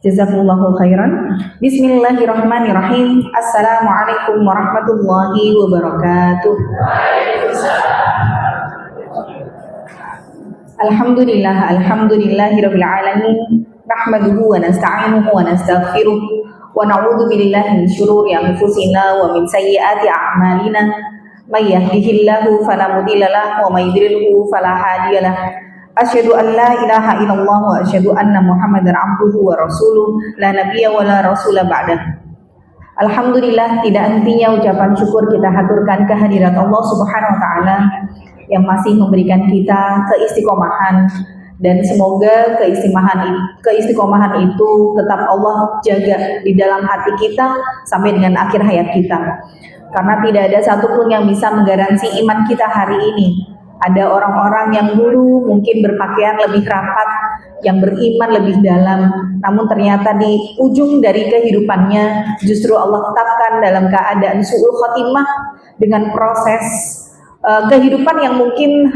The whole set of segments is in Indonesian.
Jazakumullahu khairan. Bismillahirrahmanirrahim. Assalamualaikum warahmatullahi wabarakatuh. Alhamdulillahirabbil alamin. Nahmaduhu wa nasta'inuhu wa nastaghfiruh wa na'udzu billahi min syururi anfusina wa min sayyiati a'malina. May yahdihillahu fala mudilla lahu wa may yudlilhu fala hadiyalah. Asyhadu an la ilaha illallah wa asyhadu anna Muhammadar abduhu wa rasuluh la nabiyya wa la rasula ba'dah. Alhamdulillah, tidak hentinya ucapan syukur kita haturkan kehadirat Allah Subhanahu wa taala yang masih memberikan kita keistiqomahan, dan semoga keistiqomahan itu tetap Allah jaga di dalam hati kita sampai dengan akhir hayat kita. Karena tidak ada satupun yang bisa menggaransi iman kita hari ini. Ada orang-orang yang dulu mungkin berpakaian lebih rapat, yang beriman lebih dalam, namun ternyata di ujung dari kehidupannya justru Allah tetapkan dalam keadaan su'ul khotimah dengan proses kehidupan yang mungkin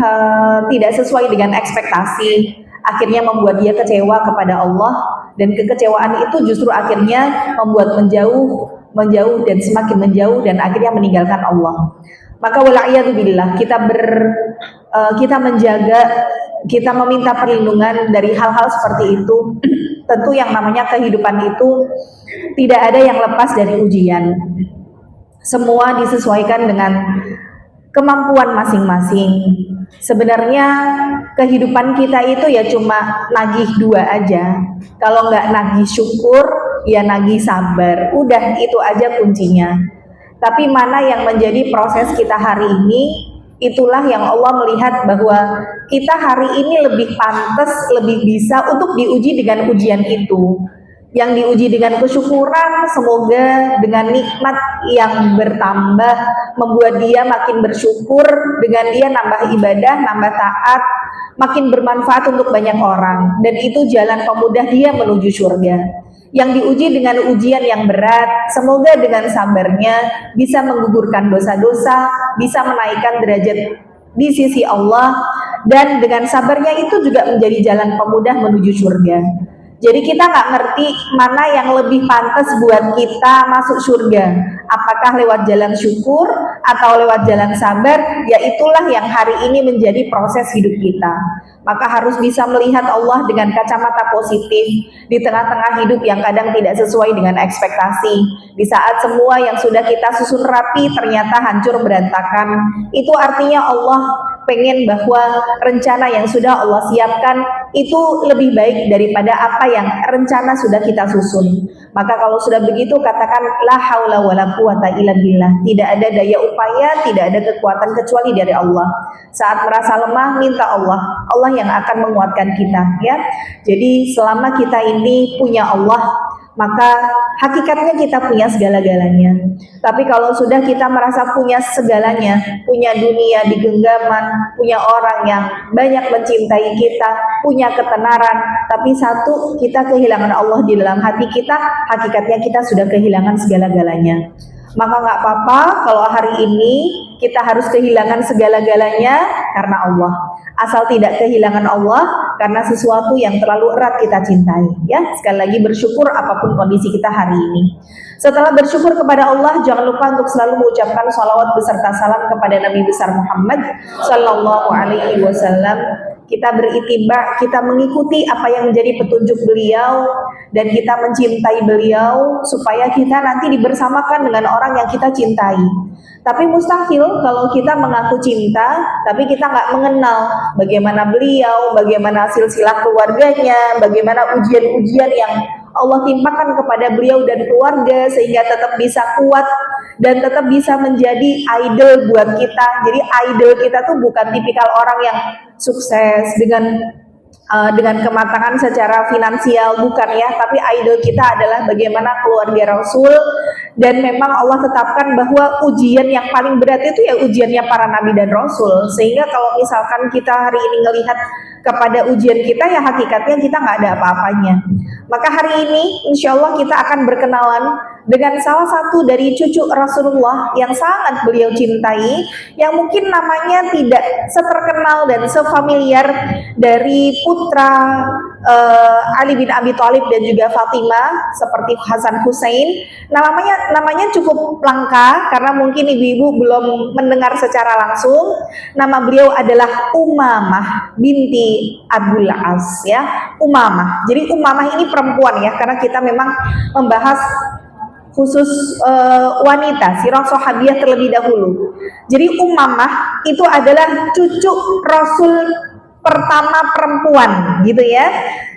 tidak sesuai dengan ekspektasi, akhirnya membuat dia kecewa kepada Allah, dan kekecewaan itu justru akhirnya membuat menjauh dan semakin menjauh dan akhirnya meninggalkan Allah. Maka wala'iyadzubillah, kita menjaga, kita meminta perlindungan dari hal-hal seperti itu. Tentu yang namanya kehidupan itu tidak ada yang lepas dari ujian. Semua disesuaikan dengan kemampuan masing-masing. Sebenarnya kehidupan kita itu ya cuma nagih dua aja. Kalau nggak nagih syukur, ya nagih sabar. Udah, itu aja kuncinya. Tapi mana yang menjadi proses kita hari ini, itulah yang Allah melihat bahwa kita hari ini lebih pantas, lebih bisa untuk diuji dengan ujian itu. Yang diuji dengan kesyukuran, semoga dengan nikmat yang bertambah membuat dia makin bersyukur, dengan dia nambah ibadah, nambah taat, makin bermanfaat untuk banyak orang, dan itu jalan pemudah dia menuju surga. Yang diuji dengan ujian yang berat, semoga dengan sabarnya bisa menggugurkan dosa-dosa, bisa menaikkan derajat di sisi Allah, dan dengan sabarnya itu juga menjadi jalan pemudah menuju surga. Jadi kita nggak ngerti mana yang lebih pantas buat kita masuk surga, apakah lewat jalan syukur atau lewat jalan sabar. Ya itulah yang hari ini menjadi proses hidup kita. Maka harus bisa melihat Allah dengan kacamata positif di tengah-tengah hidup yang kadang tidak sesuai dengan ekspektasi. Di saat semua yang sudah kita susun rapi ternyata hancur berantakan, itu artinya Allah pengen bahwa rencana yang sudah Allah siapkan itu lebih baik daripada apa yang rencana sudah kita susun. Maka kalau sudah begitu, katakan la haula wala quwata illa billah. Tidak ada daya upaya, tidak ada kekuatan kecuali dari Allah. Saat merasa lemah, minta Allah. Allah yang akan menguatkan kita, ya. Jadi selama kita ini punya Allah, maka hakikatnya kita punya segala-galanya. Tapi kalau sudah kita merasa punya segalanya, punya dunia di genggaman, punya orang yang banyak mencintai kita, punya ketenaran, tapi satu, kita kehilangan Allah di dalam hati kita, hakikatnya kita sudah kehilangan segala-galanya. Maka nggak apa-apa kalau hari ini kita harus kehilangan segala-galanya karena Allah. Asal tidak kehilangan Allah karena sesuatu yang terlalu erat kita cintai. Ya, sekali lagi bersyukur apapun kondisi kita hari ini. Setelah bersyukur kepada Allah, jangan lupa untuk selalu mengucapkan salawat beserta salam kepada Nabi besar Muhammad Sallallahu Alaihi Wasallam. Kita beritiba, kita mengikuti apa yang menjadi petunjuk beliau, dan kita mencintai beliau supaya kita nanti dibersamakan dengan orang yang kita cintai. Tapi mustahil kalau kita mengaku cinta, tapi kita nggak mengenal bagaimana beliau, bagaimana silsilah keluarganya, bagaimana ujian-ujian yang Allah timpakan kepada beliau dan keluarga sehingga tetap bisa kuat dan tetap bisa menjadi idol buat kita. Jadi idol kita tuh bukan tipikal orang yang sukses dengan kematangan secara finansial, bukan ya, tapi idol kita adalah bagaimana keluarga Rasul. Dan memang Allah tetapkan bahwa ujian yang paling berat itu ya ujiannya para nabi dan rasul. Sehingga kalau misalkan kita hari ini melihat kepada ujian kita, ya hakikatnya kita nggak ada apa-apanya. Maka hari ini insya Allah kita akan berkenalan dengan salah satu dari cucu Rasulullah yang sangat beliau cintai, yang mungkin namanya tidak seterkenal dan sefamiliar dari putra Ali bin Abi Thalib dan juga Fatimah seperti Hasan Hussein. Namanya cukup langka karena mungkin ibu-ibu belum mendengar secara langsung. Nama beliau adalah Umamah binti Abdul As, ya, Umamah. Jadi Umamah ini perempuan, ya, karena kita memang membahas khusus wanita, sirah sahabiah terlebih dahulu. Jadi Umamah itu adalah cucu Rasul pertama perempuan, gitu ya.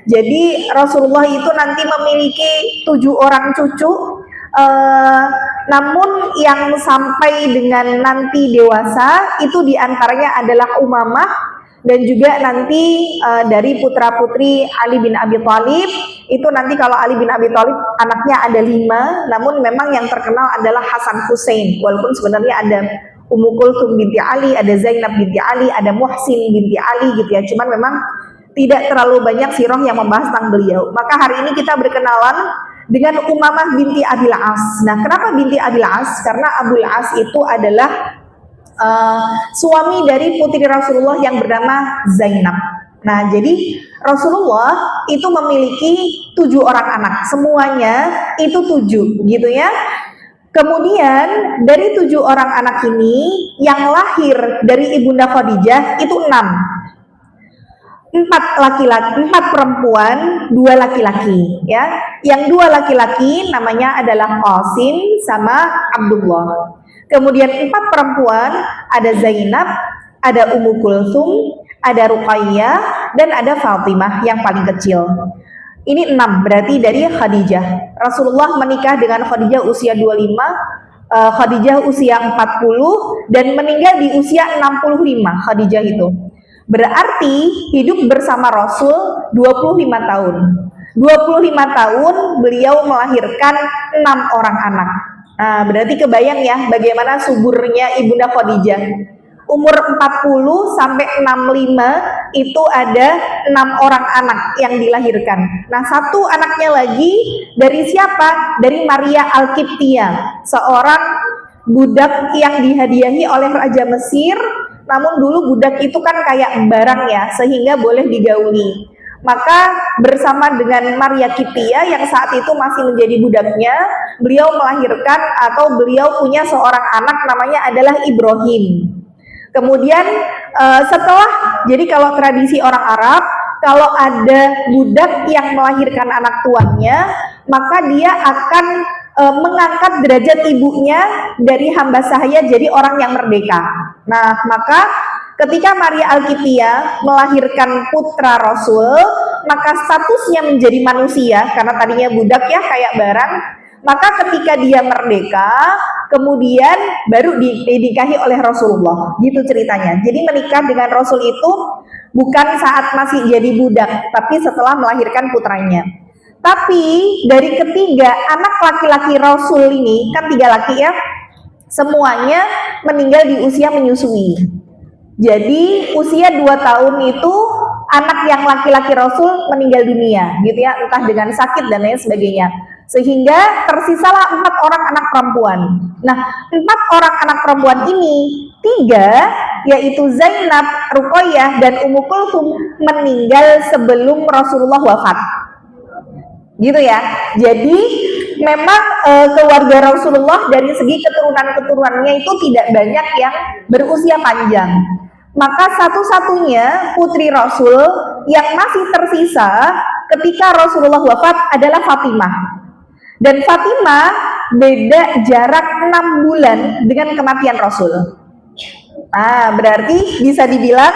Jadi Rasulullah itu nanti memiliki 7 orang cucu, namun yang sampai dengan nanti dewasa itu diantaranya adalah Umamah, dan juga nanti dari putra-putri Ali bin Abi Thalib. Itu nanti kalau Ali bin Abi Thalib anaknya ada 5, namun memang yang terkenal adalah Hasan Hussein, walaupun sebenarnya ada Ummu Kulthum binti Ali, ada Zainab binti Ali, ada Muhsin binti Ali, gitu ya. Cuman memang tidak terlalu banyak sirah yang membahas tentang beliau. Maka hari ini kita berkenalan dengan Umamah binti Abil As. Nah, kenapa binti Abil As? Karena Abil As itu adalah suami dari putri Rasulullah yang bernama Zainab. Nah, jadi Rasulullah itu memiliki 7 orang anak, semuanya itu 7, gitu ya. Kemudian dari 7 orang anak ini yang lahir dari Ibunda Khadijah itu 6. 4 laki-laki, 4 perempuan, 2 laki-laki, ya. Yang 2 laki-laki namanya adalah Qasim sama Abdullah. Kemudian 4 perempuan, ada Zainab, ada Ummu Kulthum, ada Ruqayyah, dan ada Fatimah yang paling kecil. Ini 6, berarti dari Khadijah. Rasulullah menikah dengan Khadijah usia 25, Khadijah usia 40, dan meninggal di usia 65 Khadijah itu. Berarti hidup bersama Rasul 25 tahun. 25 tahun beliau melahirkan 6 orang anak. Nah, berarti kebayang ya bagaimana suburnya Ibunda Khadijah. Umur 40 sampai 65 itu ada 6 orang anak yang dilahirkan. Nah, 1 anaknya lagi dari siapa? Dari Maria Al-Qibtiyah, seorang budak yang dihadiahi oleh Raja Mesir. Namun dulu budak itu kan kayak barang ya, sehingga boleh digauli. Maka bersama dengan Maria Qibtiyah yang saat itu masih menjadi budaknya, beliau melahirkan atau beliau punya seorang anak namanya adalah Ibrahim. Kemudian jadi kalau tradisi orang Arab, kalau ada budak yang melahirkan anak tuannya, maka dia akan mengangkat derajat ibunya dari hamba sahaya jadi orang yang merdeka. Nah, maka ketika Maria Al-Qibtiyah melahirkan putra Rasul, maka statusnya menjadi manusia, karena tadinya budak ya, kayak barang. Maka ketika dia merdeka, kemudian baru dinikahi oleh Rasulullah, gitu ceritanya. Jadi menikah dengan Rasul itu bukan saat masih jadi budak, tapi setelah melahirkan putranya. Tapi dari ketiga anak laki-laki Rasul ini, kan 3 laki ya, semuanya meninggal di usia menyusui. Jadi usia 2 tahun itu anak yang laki-laki Rasul meninggal dunia, gitu ya, entah dengan sakit dan lain sebagainya. Sehingga tersisalah 4 orang anak perempuan. Nah, 4 orang anak perempuan ini, 3 yaitu Zainab, Ruqayyah, dan Ummu Kulthum meninggal sebelum Rasulullah wafat. Gitu ya. Jadi memang keluarga Rasulullah dari segi keturunan-keturunannya itu tidak banyak yang berusia panjang. Maka satu-satunya putri Rasul yang masih tersisa ketika Rasulullah wafat adalah Fatimah. Dan Fatimah beda jarak 6 bulan dengan kematian Rasul. Nah, berarti bisa dibilang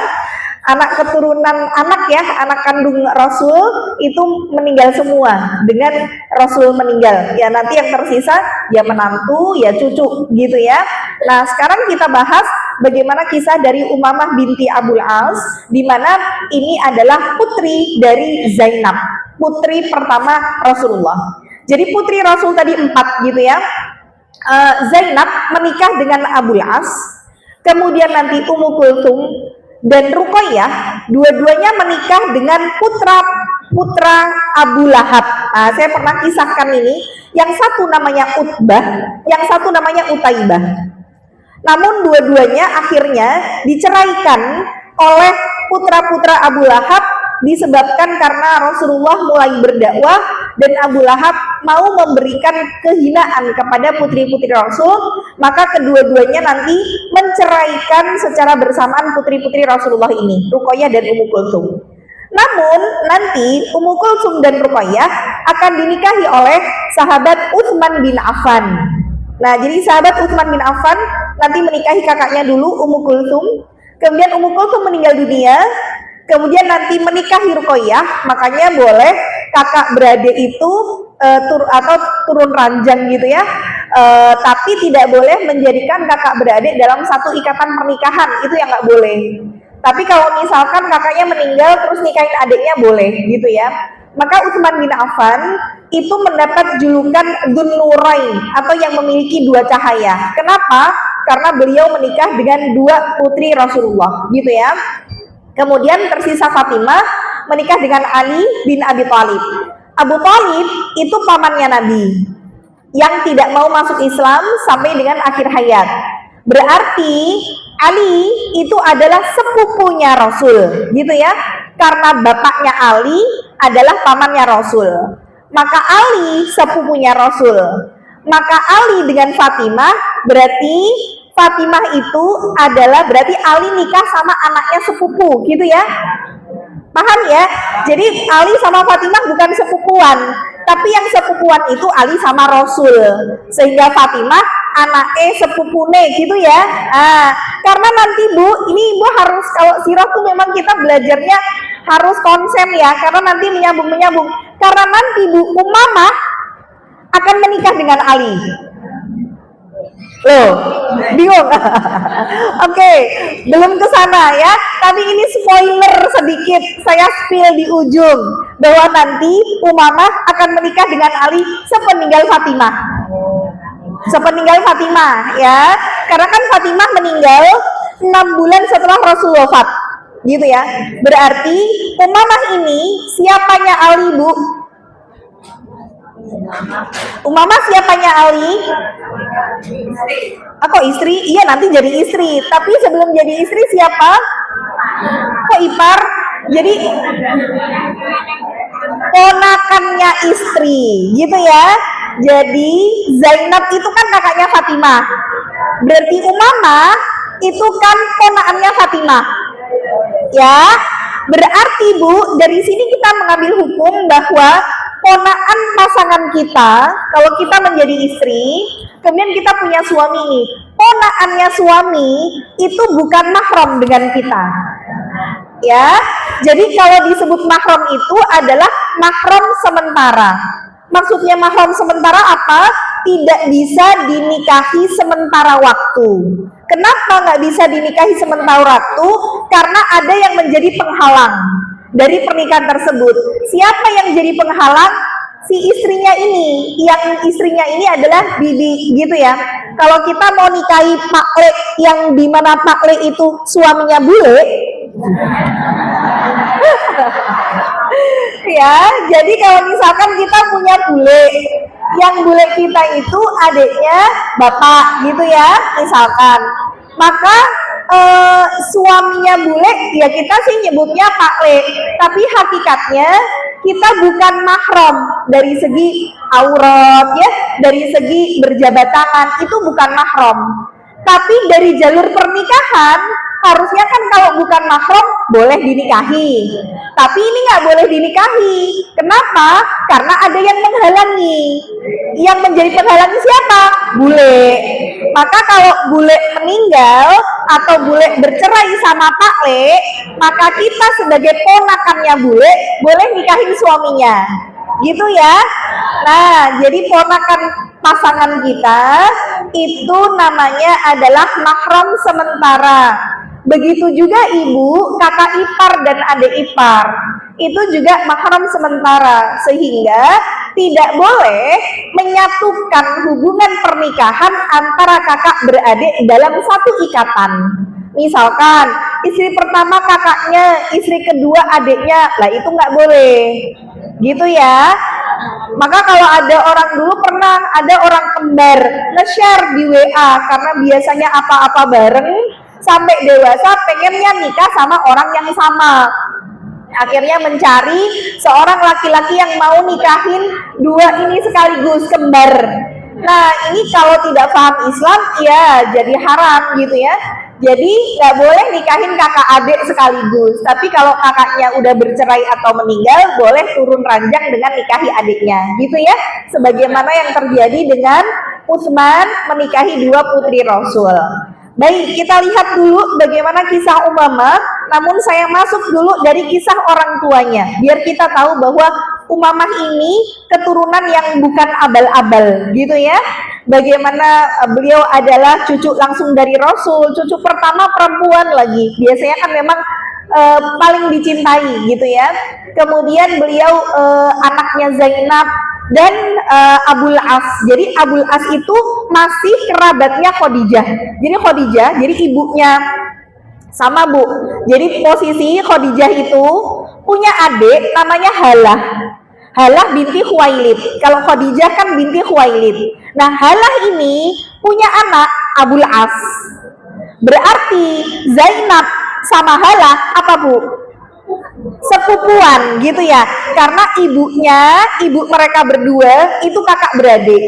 anak keturunan anak kandung Rasul itu meninggal semua dengan Rasul meninggal. Ya, nanti yang tersisa ya menantu, ya cucu, gitu ya. Nah, sekarang kita bahas bagaimana kisah dari Umamah binti Abul As, di mana ini adalah putri dari Zainab, putri pertama Rasulullah. Jadi putri Rasul tadi 4, gitu ya. Zainab menikah dengan Abul As, kemudian nanti Ummu Kulthum dan Ruqayyah, dua-duanya menikah dengan putra Abu Lahab. Nah, saya pernah kisahkan ini. Yang satu namanya Utbah, yang satu namanya Utaibah. Namun dua-duanya akhirnya diceraikan oleh putra-putra Abu Lahab disebabkan karena Rasulullah mulai berdakwah dan Abu Lahab mau memberikan kehinaan kepada putri-putri Rasul, maka kedua-duanya nanti menceraikan secara bersamaan putri-putri Rasulullah ini, Ruqayyah dan Ummu Kulsum. Namun nanti Ummu Kulsum dan Ruqayyah akan dinikahi oleh sahabat Utsman bin Affan. Nah, jadi sahabat Utsman bin Affan nanti menikahi kakaknya dulu, Ummu Kulsum. Kemudian Ummu Kulsum meninggal dunia, kemudian nanti menikahi Ruqayyah. Makanya boleh kakak beradik itu atau turun ranjang gitu ya, tapi tidak boleh menjadikan kakak beradik dalam satu ikatan pernikahan, itu yang nggak boleh. Tapi kalau misalkan kakaknya meninggal terus nikahin adiknya boleh gitu ya. Maka Utsman bin Affan itu mendapat julukan Dzun Nurain atau yang memiliki dua cahaya. Kenapa? Karena beliau menikah dengan dua putri Rasulullah gitu ya. Kemudian tersisa Fatimah menikah dengan Ali bin Abi Thalib. Abu Thalib itu pamannya Nabi yang tidak mau masuk Islam sampai dengan akhir hayat. Berarti Ali itu adalah sepupunya Rasul gitu ya. Karena bapaknya Ali adalah pamannya Rasul, maka Ali sepupunya Rasul. Maka Ali dengan Fatimah berarti Fatimah itu adalah berarti Ali nikah sama anaknya sepupu gitu ya. Paham ya? Jadi Ali sama Fatimah bukan sepupuan, tapi yang sepupuan itu Ali sama Rasul. Sehingga Fatimah anaknya sepupune gitu ya. Karena nanti Bu, ini Ibu harus, kalau sirah tuh memang kita belajarnya harus konsen ya, karena nanti menyambung. Karena nanti Bu, Umamah akan menikah dengan Ali. Loh, bingung? Oke, belum ke sana ya. Tapi ini spoiler sedikit, saya spill di ujung bahwa nanti Umamah akan menikah dengan Ali sepeninggal Fatimah. Sepeninggal Fatimah ya. Karena kan Fatimah meninggal 6 bulan setelah Rasul wafat. Gitu ya. Berarti Umamah ini siapanya Ali, Bu? Umamah siapanya Ali? Kok istri? Iya, nanti jadi istri. Tapi sebelum jadi istri siapa? Kok ipar? Jadi ponakannya istri, gitu ya. Jadi Zainab itu kan kakaknya Fatimah. Berarti Umamah itu kan ponakannya Fatimah. Ya, berarti Bu, dari sini kita mengambil hukum bahwa ponakan pasangan kita, kalau kita menjadi istri, kemudian kita punya suami, ponakannya suami itu bukan mahram dengan kita. Ya, jadi kalau disebut mahram itu adalah mahram sementara. Maksudnya mahram sementara apa? Tidak bisa dinikahi sementara waktu. Kenapa nggak bisa dinikahi sementara waktu? Karena ada yang menjadi penghalang dari pernikahan tersebut. Siapa yang jadi penghalang? Si istrinya ini. Yang istrinya ini adalah bibi gitu ya. Kalau kita mau nikahi Pak Le, yang dimana Pak Le itu suaminya bule, ya, jadi kalau misalkan kita punya bule, yang bule kita itu adiknya bapak gitu ya, misalkan, maka suaminya bule ya kita sih nyebutnya Pak Le, tapi hakikatnya kita bukan mahram dari segi aurat ya, dari segi berjabat tangan itu bukan mahram. Tapi dari jalur pernikahan harusnya kan kalau bukan mahram boleh dinikahi. Tapi ini nggak boleh dinikahi. Kenapa? Karena ada yang menghalangi. Yang menjadi penghalang siapa? Bule. Maka kalau bule meninggal atau bule bercerai sama Pak Le, maka kita sebagai ponakannya bule boleh nikahin suaminya. Gitu ya. Nah, jadi ponakan pasangan kita itu namanya adalah mahram sementara. Begitu juga ibu, kakak ipar dan adik ipar. Itu juga mahram sementara, sehingga tidak boleh menyatukan hubungan pernikahan antara kakak beradik dalam satu ikatan. Misalkan istri pertama kakaknya, istri kedua adiknya, lah itu nggak boleh. Gitu ya. Maka kalau ada orang dulu pernah ada orang kembar nge-share di WA karena biasanya apa-apa bareng sampai dewasa pengennya nikah sama orang yang sama. Akhirnya mencari seorang laki-laki yang mau nikahin dua ini sekaligus kembar. Nah ini kalau tidak paham Islam ya jadi haram gitu ya. Jadi nggak boleh nikahin kakak adik sekaligus. Tapi kalau kakaknya udah bercerai atau meninggal, boleh turun ranjang dengan nikahi adiknya, gitu ya. Sebagaimana yang terjadi dengan Utsman menikahi dua putri Rasul. Baik, kita lihat dulu bagaimana kisah Umamah. Namun saya masuk dulu dari kisah orang tuanya, biar kita tahu bahwa Umamah ini keturunan yang bukan abal-abal, gitu ya. Bagaimana beliau adalah cucu langsung dari Rasul, cucu pertama perempuan lagi. Biasanya kan memang paling dicintai, gitu ya. Kemudian beliau anaknya Zainab dan Abul As. Jadi Abul As itu masih kerabatnya Khadijah. Jadi Khadijah, jadi ibunya sama Bu. Jadi posisi Khadijah itu punya adik namanya Halah. Halah binti Khuwailid. Kalau Khadijah kan binti Khuwailid. Nah, Halah ini punya anak Abul As. Berarti Zainab sama Halah apa Bu? Sepupuan gitu ya, karena ibu mereka berdua itu kakak beradik.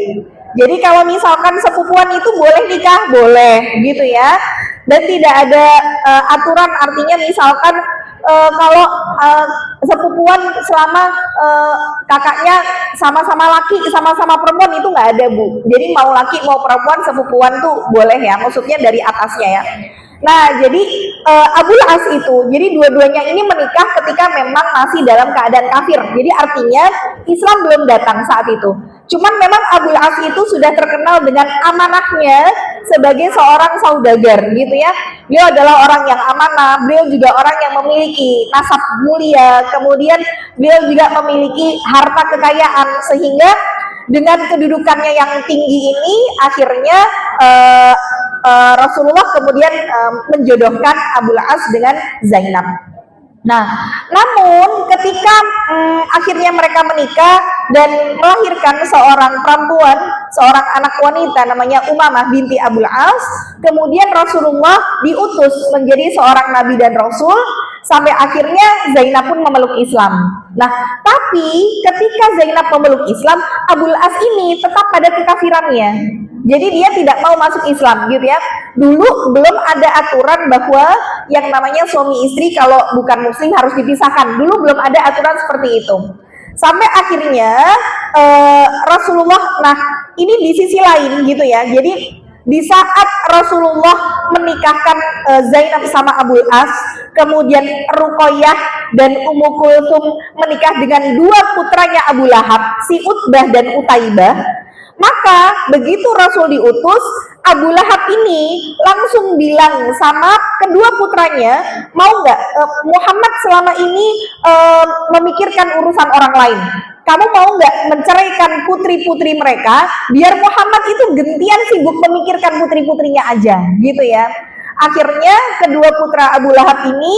Jadi kalau misalkan sepupuan itu boleh nikah, boleh gitu ya, dan tidak ada aturan, artinya misalkan kalau sepupuan selama kakaknya sama-sama laki, sama-sama perempuan itu nggak ada Bu. Jadi mau laki mau perempuan sepupuan tuh boleh ya, maksudnya dari atasnya ya. Nah, jadi Abul As itu, jadi dua-duanya ini menikah ketika memang masih dalam keadaan kafir. Jadi artinya Islam belum datang saat itu. Cuman memang Abul As itu sudah terkenal dengan amanahnya sebagai seorang saudagar, gitu ya. Beliau adalah orang yang amanah, beliau juga orang yang memiliki nasab mulia, kemudian beliau juga memiliki harta kekayaan, sehingga dengan kedudukannya yang tinggi ini akhirnya Rasulullah kemudian menjodohkan Abul As dengan Zainab. Nah, namun ketika akhirnya mereka menikah dan melahirkan seorang perempuan, seorang anak wanita namanya Umamah binti Abul As, kemudian Rasulullah diutus menjadi seorang nabi dan rasul, sampai akhirnya Zainab pun memeluk Islam. Nah, tapi ketika Zainab memeluk Islam, Abul As ini tetap pada kekafirannya. Jadi dia tidak mau masuk Islam gitu ya. Dulu belum ada aturan bahwa yang namanya suami istri kalau bukan muslim harus dipisahkan. Dulu belum ada aturan seperti itu. Sampai akhirnya Rasulullah, nah ini di sisi lain gitu ya. Jadi di saat Rasulullah menikahkan Zainab sama Abul As, kemudian Ruqayyah dan Ummu Kulthum menikah dengan dua putranya Abu Lahab, si Utbah dan Utaibah. Maka begitu Rasul diutus, Abu Lahab ini langsung bilang sama kedua putranya, mau nggak Muhammad selama ini memikirkan urusan orang lain? Kamu mau nggak menceraikan putri-putri mereka, biar Muhammad itu gentian sibuk memikirkan putri-putrinya aja, gitu ya. Akhirnya kedua putra Abu Lahab ini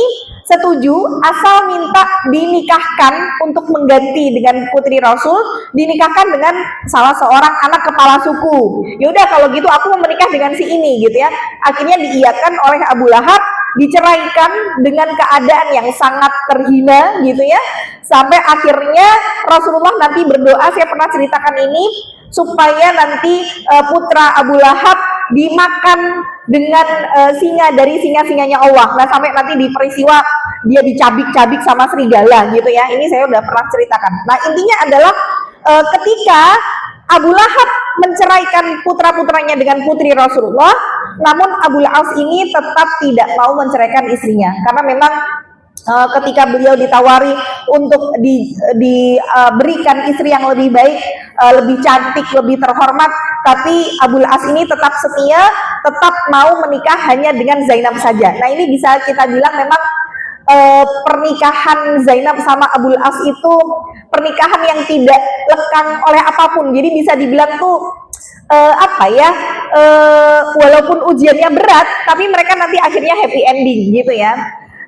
setuju asal minta dinikahkan untuk mengganti dengan putri Rasul, dinikahkan dengan salah seorang anak kepala suku. Yaudah kalau gitu aku mau menikah dengan si ini gitu ya. Akhirnya diiyakan oleh Abu Lahab, diceraikan dengan keadaan yang sangat terhina gitu ya. Sampai akhirnya Rasulullah nanti berdoa, saya pernah ceritakan ini, supaya nanti putra Abu Lahab dimakan dengan singa dari singa-singanya Allah. Nah sampai nanti di peristiwa dia dicabik-cabik sama serigala gitu ya. Ini saya udah pernah ceritakan. Nah intinya adalah ketika Abu Lahab menceraikan putra-putranya dengan putri Rasulullah, namun Abul As ini tetap tidak mau menceraikan istrinya karena memang ketika beliau ditawari untuk diberikan istri yang lebih baik, lebih cantik, lebih terhormat, tapi Abul As ini tetap setia, tetap mau menikah hanya dengan Zainab saja. Nah ini bisa kita bilang memang pernikahan Zainab sama Abul As itu pernikahan yang tidak lekang oleh apapun. Jadi bisa dibilang tuh walaupun ujiannya berat, tapi mereka nanti akhirnya happy ending gitu ya.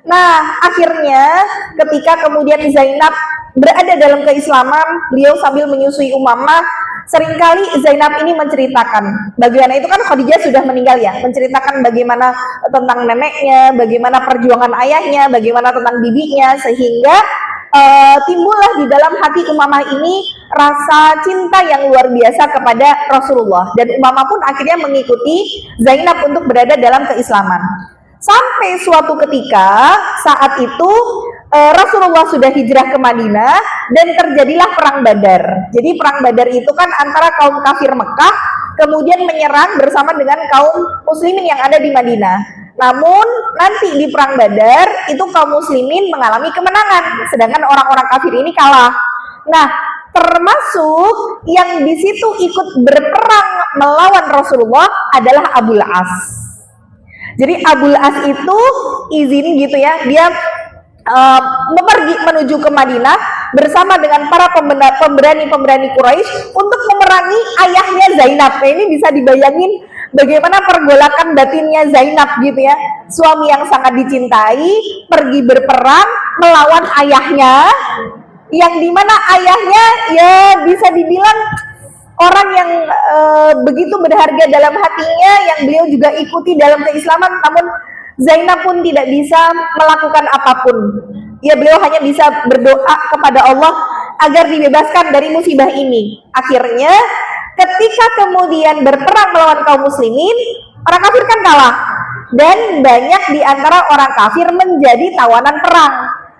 Nah, akhirnya ketika kemudian Zainab berada dalam keislaman, beliau sambil menyusui Umamah. Seringkali Zainab ini menceritakan bagaimana, itu kan Khadijah sudah meninggal ya, menceritakan bagaimana tentang neneknya, bagaimana perjuangan ayahnya, bagaimana tentang bibinya, sehingga timbullah di dalam hati Umamah ini rasa cinta yang luar biasa kepada Rasulullah, dan Umamah pun akhirnya mengikuti Zainab untuk berada dalam keislaman. Sampai suatu ketika saat itu Rasulullah sudah hijrah ke Madinah dan terjadilah perang Badar. Jadi perang Badar itu kan antara kaum kafir Mekah kemudian menyerang bersama dengan kaum muslimin yang ada di Madinah. Namun nanti di perang Badar itu kaum muslimin mengalami kemenangan, sedangkan orang-orang kafir ini kalah. Nah, termasuk yang di situ ikut berperang melawan Rasulullah adalah Abul As. Jadi Abul As itu izin gitu ya, dia pergi menuju ke Madinah bersama dengan para pemberani-pemberani Quraisy untuk memerangi ayahnya Zainab. Nah, ini bisa dibayangin bagaimana pergolakan batinnya Zainab gitu ya. Suami yang sangat dicintai pergi berperang melawan ayahnya, yang dimana ayahnya ya bisa dibilang orang yang begitu berharga dalam hatinya, yang beliau juga ikuti dalam keislaman. Namun Zainab pun tidak bisa melakukan apapun. Ya, beliau hanya bisa berdoa kepada Allah agar dibebaskan dari musibah ini. Akhirnya ketika kemudian berperang melawan kaum muslimin, orang kafir kan kalah, dan banyak di antara orang kafir menjadi tawanan perang.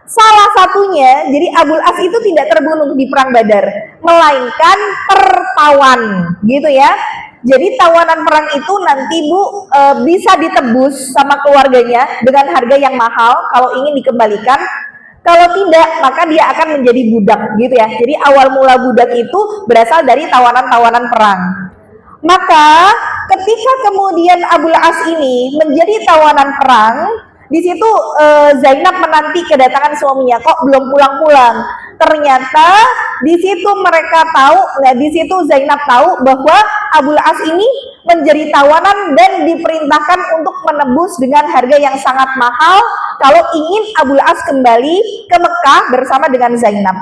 Salah satunya, jadi Abul As itu tidak terbunuh di perang Badar, melainkan tertawan, gitu ya. Jadi tawanan perang itu nanti bisa ditebus sama keluarganya dengan harga yang mahal kalau ingin dikembalikan. Kalau tidak, maka dia akan menjadi budak, gitu ya. Jadi awal mula budak itu berasal dari tawanan-tawanan perang. Maka ketika kemudian Abul As ini menjadi tawanan perang, di situ Zainab menanti kedatangan suaminya, kok belum pulang-pulang. Ternyata di situ mereka tahu, di situ Zainab tahu bahwa Abul As ini menjadi tawanan dan diperintahkan untuk menebus dengan harga yang sangat mahal kalau ingin Abul As kembali ke Mekah bersama dengan Zainab.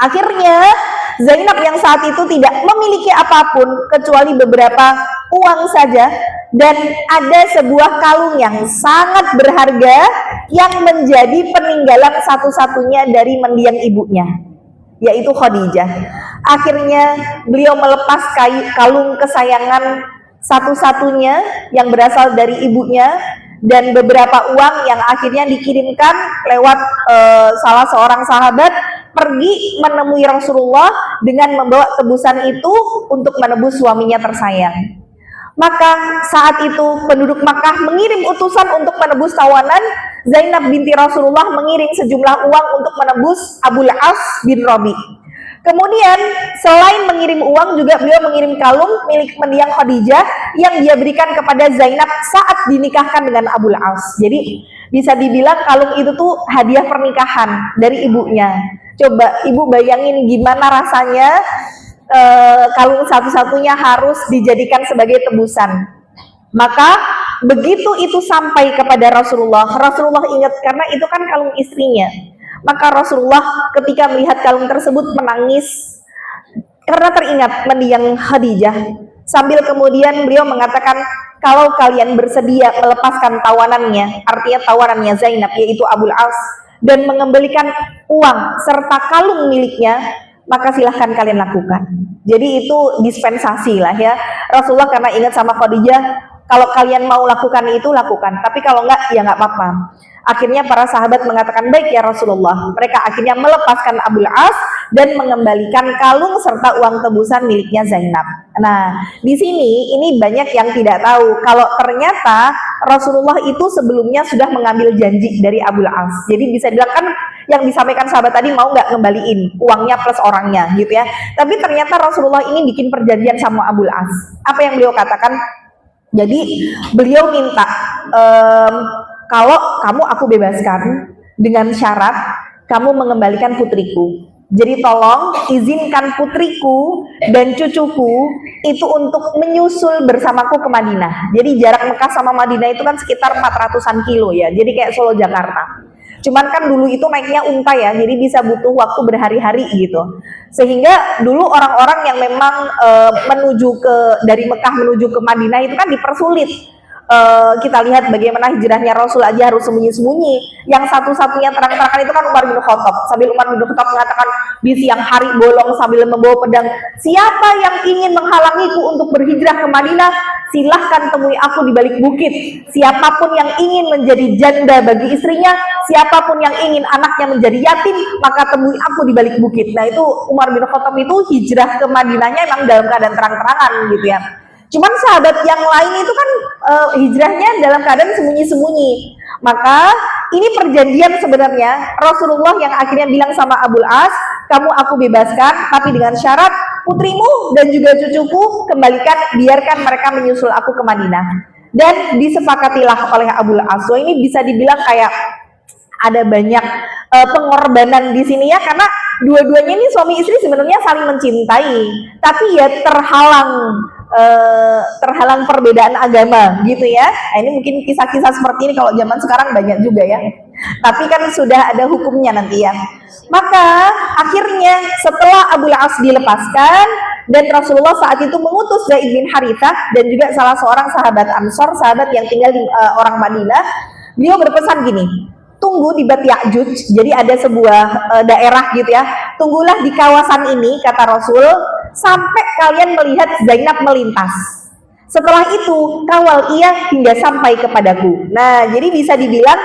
Akhirnya Zainab yang saat itu tidak memiliki apapun kecuali beberapa uang saja, dan ada sebuah kalung yang sangat berharga yang menjadi peninggalan satu-satunya dari mendiang ibunya, yaitu Khadijah. Akhirnya beliau melepas kalung kesayangan satu-satunya yang berasal dari ibunya dan beberapa uang yang akhirnya dikirimkan lewat salah seorang sahabat, pergi menemui Rasulullah dengan membawa tebusan itu untuk menebus suaminya tersayang. Maka saat itu penduduk Makkah mengirim utusan untuk menebus tawanan. Zainab binti Rasulullah mengirim sejumlah uang untuk menebus Abul As bin Rabi. Kemudian selain mengirim uang, juga beliau mengirim kalung milik mendiang Khadijah yang dia berikan kepada Zainab saat dinikahkan dengan Abul As. Jadi bisa dibilang kalung itu tuh hadiah pernikahan dari ibunya. Coba ibu bayangin gimana rasanya kalung satu-satunya harus dijadikan sebagai tebusan. Maka begitu itu sampai kepada Rasulullah, Rasulullah ingat karena itu kan kalung istrinya. Maka Rasulullah ketika melihat kalung tersebut menangis karena teringat mendiang Khadijah. Sambil kemudian beliau mengatakan, kalau kalian bersedia melepaskan tawanannya, artinya tawanannya Zainab yaitu Abul As, dan mengembalikan uang serta kalung miliknya, maka silahkan kalian lakukan. Jadi itu dispensasi lah ya. Rasulullah karena ingat sama Khadijah, kalau kalian mau lakukan itu lakukan, tapi kalau enggak ya enggak apa-apa. Akhirnya para sahabat mengatakan, baik ya Rasulullah. Mereka akhirnya melepaskan Abul As dan mengembalikan kalung serta uang tebusan miliknya Zainab. Nah, di sini ini banyak yang tidak tahu kalau ternyata Rasulullah itu sebelumnya sudah mengambil janji dari Abul As. Jadi bisa bilang kan yang disampaikan sahabat tadi, mau nggak ngembaliin uangnya plus orangnya gitu ya. Tapi ternyata Rasulullah ini bikin perjanjian sama Abul As. Apa yang beliau katakan? Jadi beliau minta, kalau kamu aku bebaskan dengan syarat kamu mengembalikan putriku. Jadi tolong izinkan putriku dan cucuku itu untuk menyusul bersamaku ke Madinah. Jadi jarak Mekah sama Madinah itu kan sekitar 400-an kilo ya. Jadi kayak Solo Jakarta. Cuman kan dulu itu naiknya unta ya, jadi bisa butuh waktu berhari-hari gitu. Sehingga dulu orang-orang yang memang menuju ke dari Mekah menuju ke Madinah itu kan dipersulit. Kita lihat bagaimana hijrahnya Rasul aja harus sembunyi-sembunyi. Yang satu-satunya terang-terangan itu kan Umar bin Khattab. Sambil Umar bin Khattab mengatakan di siang hari bolong sambil membawa pedang, siapa yang ingin menghalangiku untuk berhijrah ke Madinah, silahkan temui aku di balik bukit. Siapapun yang ingin menjadi janda bagi istrinya, siapapun yang ingin anaknya menjadi yatim, maka temui aku di balik bukit. Nah itu Umar bin Khattab itu hijrah ke Madinahnya emang dalam keadaan terang-terangan gitu ya. Cuman sahabat yang lain itu kan hijrahnya dalam keadaan sembunyi-sembunyi. Maka ini perjanjian sebenarnya Rasulullah yang akhirnya bilang sama Abul As, kamu aku bebaskan, tapi dengan syarat putrimu dan juga cucuku kembalikan, biarkan mereka menyusul aku ke Madinah. Dan disepakatilah oleh Abul As. So ini bisa dibilang kayak ada banyak pengorbanan di sini ya, karena dua-duanya ini suami istri sebenarnya saling mencintai, tapi ya terhalang perbedaan agama gitu ya. Nah, ini mungkin kisah-kisah seperti ini kalau zaman sekarang banyak juga ya. Tapi kan sudah ada hukumnya nanti ya. Maka akhirnya setelah Abul As dilepaskan dan Rasulullah saat itu mengutus Zaid bin Harithah dan juga salah seorang sahabat Ansor, sahabat yang tinggal di orang Madinah, beliau berpesan gini, tunggu di Bat Ya'juj, jadi ada sebuah daerah gitu ya, tunggulah di kawasan ini kata Rasul sampai kalian melihat Zainab melintas. Setelah itu kawal ia hingga sampai kepadaku. Nah jadi bisa dibilang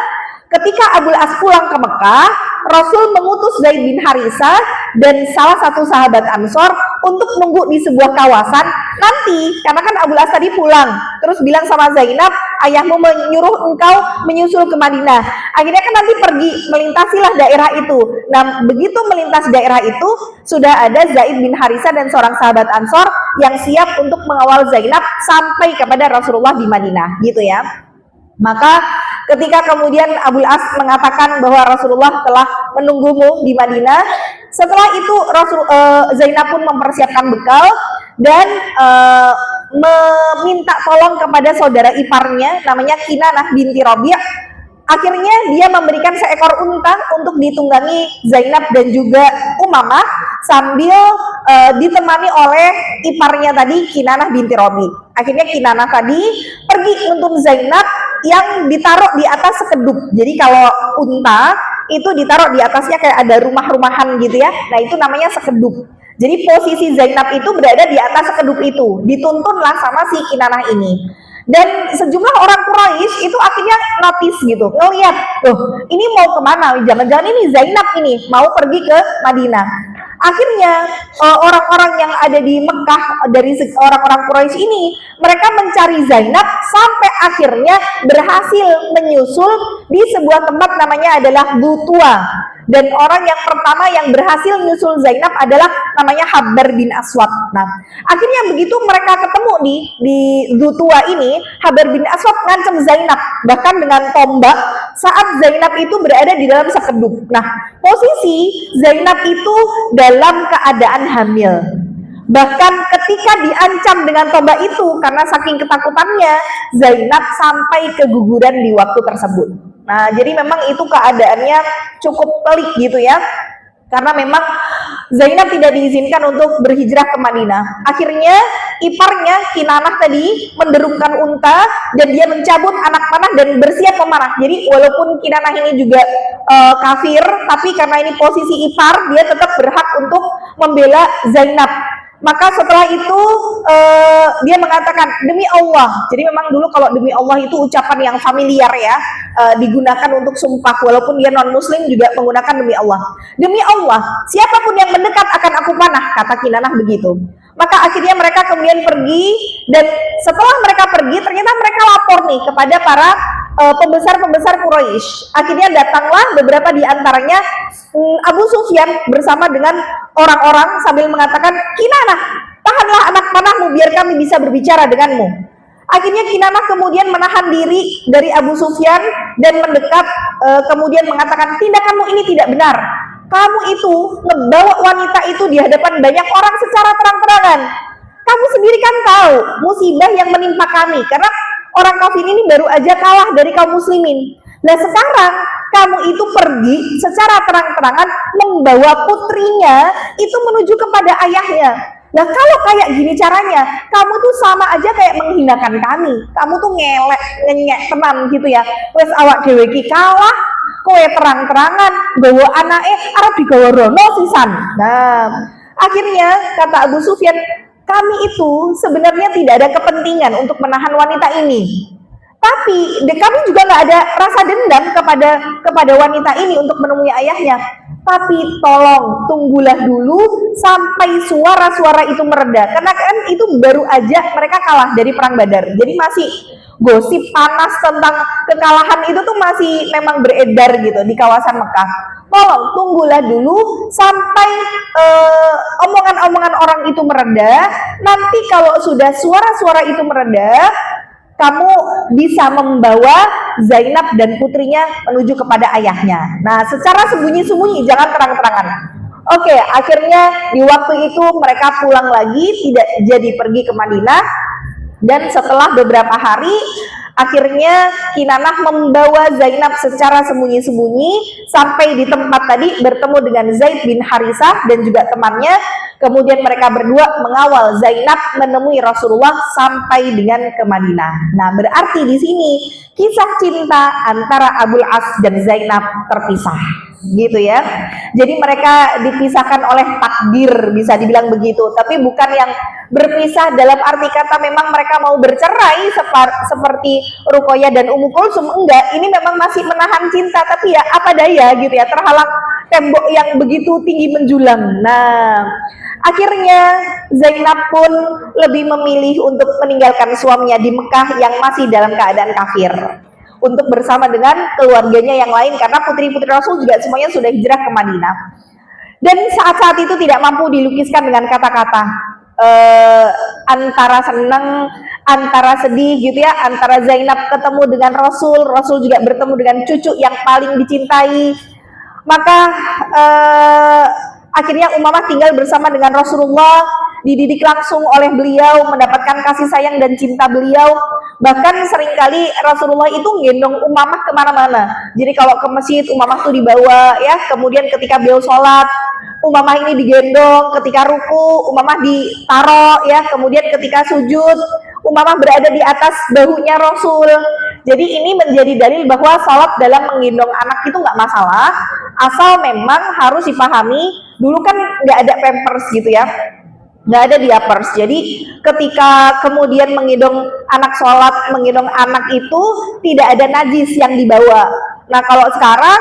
ketika Abul As pulang ke Mekah, Rasul mengutus Zaid bin Harithah dan salah satu sahabat Ansor untuk nunggu di sebuah kawasan. Nanti, karena kan Abul As tadi pulang, terus bilang sama Zainab, ayahmu menyuruh engkau menyusul ke Madinah. Akhirnya kan nanti pergi, melintasilah daerah itu. Nah, begitu melintas daerah itu, sudah ada Zaid bin Harithah dan seorang sahabat Ansor yang siap untuk mengawal Zainab sampai kepada Rasulullah di Madinah, gitu ya. Maka ketika kemudian Abul As mengatakan bahwa Rasulullah telah menunggumu di Madinah, setelah itu Zainab pun mempersiapkan bekal dan meminta tolong kepada saudara iparnya namanya Kinanah binti Rabi'. Akhirnya dia memberikan seekor unta untuk ditunggangi Zainab dan juga Umamah sambil ditemani oleh iparnya tadi Kinanah binti Rabi'. Akhirnya Kinanah tadi pergi menuntun Zainab yang ditaruh di atas sekeduk. Jadi kalau unta itu ditaruh di atasnya kayak ada rumah-rumahan gitu ya. Nah itu namanya sekeduk. Jadi posisi Zainab itu berada di atas sekeduk itu. Dituntunlah sama si Kinanah ini. Dan sejumlah orang Quraisy itu akhirnya notice gitu, ngelihat, loh ini mau kemana? Jangan-jangan ini Zainab ini mau pergi ke Madinah. Akhirnya orang-orang yang ada di Mekah dari orang-orang Quraisy ini, mereka mencari Zainab sampai akhirnya berhasil menyusul di sebuah tempat namanya adalah Butua. Dan orang yang pertama yang berhasil menyusul Zainab adalah namanya Habbar bin Aswad. Nah, akhirnya begitu mereka ketemu di Butua ini, Habbar bin Aswad ngancam Zainab bahkan dengan tombak saat Zainab itu berada di dalam sekeduk. Nah, posisi Zainab itu dalam keadaan hamil. Bahkan ketika diancam dengan tombak itu, karena saking ketakutannya, Zainab sampai keguguran di waktu tersebut. Nah, jadi memang itu keadaannya cukup pelik gitu ya. Karena memang Zainab tidak diizinkan untuk berhijrah ke Madinah. Akhirnya iparnya Kinanah tadi menderumkan unta dan dia mencabut anak panah dan bersiap memanah. Jadi walaupun Kinanah ini juga kafir, tapi karena ini posisi ipar, dia tetap berhak untuk membela Zainab. Maka setelah itu dia mengatakan demi Allah. Jadi memang dulu kalau demi Allah itu ucapan yang familiar ya, digunakan untuk sumpah walaupun dia non muslim juga menggunakan demi Allah. Demi Allah, siapapun yang mendekat akan aku panah, kata Kinanah begitu. Maka akhirnya mereka kemudian pergi, dan setelah mereka pergi ternyata mereka lapor nih kepada para pembesar-pembesar Quraisy. Akhirnya datanglah beberapa di antaranya Abu Sufyan bersama dengan orang-orang sambil mengatakan, Kinanah, tahanlah anak panahmu biar kami bisa berbicara denganmu. Akhirnya Kinanah kemudian menahan diri dari Abu Sufyan dan mendekat, kemudian mengatakan, tindakanmu ini tidak benar. Kamu itu ngebawa wanita itu di hadapan banyak orang secara terang-terangan. Kamu sendiri kan tahu musibah yang menimpa kami, karena orang kafir ini baru aja kalah dari kaum muslimin. Nah sekarang kamu itu pergi secara terang-terangan membawa putrinya itu menuju kepada ayahnya. Nah kalau kayak gini caranya, kamu tuh sama aja kayak menghinakan kami. Kamu tuh ngelek, ngenyek tenan gitu ya. Wes awak dhewe iki kalah, kowe terang-terangan bawa anake arep digawa rono sisan. Nah, akhirnya kata Abu Sufyan, kami itu sebenarnya tidak ada kepentingan untuk menahan wanita ini. Tapi kami juga nggak ada rasa dendam kepada wanita ini untuk menemui ayahnya. Tapi tolong tunggulah dulu sampai suara-suara itu mereda. Karena kan itu baru aja mereka kalah dari perang Badar. Jadi masih gosip panas tentang kekalahan itu tuh masih memang beredar gitu di kawasan Mekah. Tolong tunggulah dulu sampai omongan-omongan orang itu mereda. Nanti kalau sudah suara-suara itu mereda, kamu bisa membawa Zainab dan putrinya menuju kepada ayahnya. Nah, secara sembunyi-sembunyi, jangan terang-terangan. Oke, akhirnya di waktu itu mereka pulang lagi, tidak jadi pergi ke Madinah. Dan setelah beberapa hari, akhirnya Kinanah membawa Zainab secara sembunyi-sembunyi sampai di tempat tadi bertemu dengan Zaid bin Harisah dan juga temannya. Kemudian mereka berdua mengawal Zainab menemui Rasulullah sampai dengan ke Madinah. Nah, berarti di sini kisah cinta antara Abul As dan Zainab terpisah, gitu ya. Jadi mereka dipisahkan oleh takdir, bisa dibilang begitu. Tapi bukan yang berpisah dalam arti kata memang mereka mau bercerai seperti Ruqayyah dan Ummu Kulsum. Enggak, ini memang masih menahan cinta, tapi ya apa daya gitu ya, terhalang tembok yang begitu tinggi menjulang. Nah, akhirnya Zainab pun lebih memilih untuk meninggalkan suaminya di Mekah yang masih dalam keadaan kafir untuk bersama dengan keluarganya yang lain, karena putri-putri Rasul juga semuanya sudah hijrah ke Madinah. Dan saat-saat itu tidak mampu dilukiskan dengan kata-kata, antara senang, antara sedih gitu ya, antara Zainab ketemu dengan Rasul, Rasul juga bertemu dengan cucu yang paling dicintai. Maka akhirnya Umamah tinggal bersama dengan Rasulullah, dididik langsung oleh beliau, mendapatkan kasih sayang dan cinta beliau. Bahkan seringkali Rasulullah itu gendong Umamah kemana-mana. Jadi kalau ke masjid, Umamah tuh dibawa ya. Kemudian ketika beliau sholat, Umamah ini digendong. Ketika ruku, Umamah ditaro ya. Kemudian ketika sujud, Umamah berada di atas bahunya Rasul. Jadi ini menjadi dalil bahwa sholat dalam menggendong anak itu nggak masalah, asal memang harus dipahami, dulu kan nggak ada pampers gitu ya, nggak ada diapers. Jadi ketika kemudian menggendong anak sholat, menggendong anak itu tidak ada najis yang dibawa. Nah kalau sekarang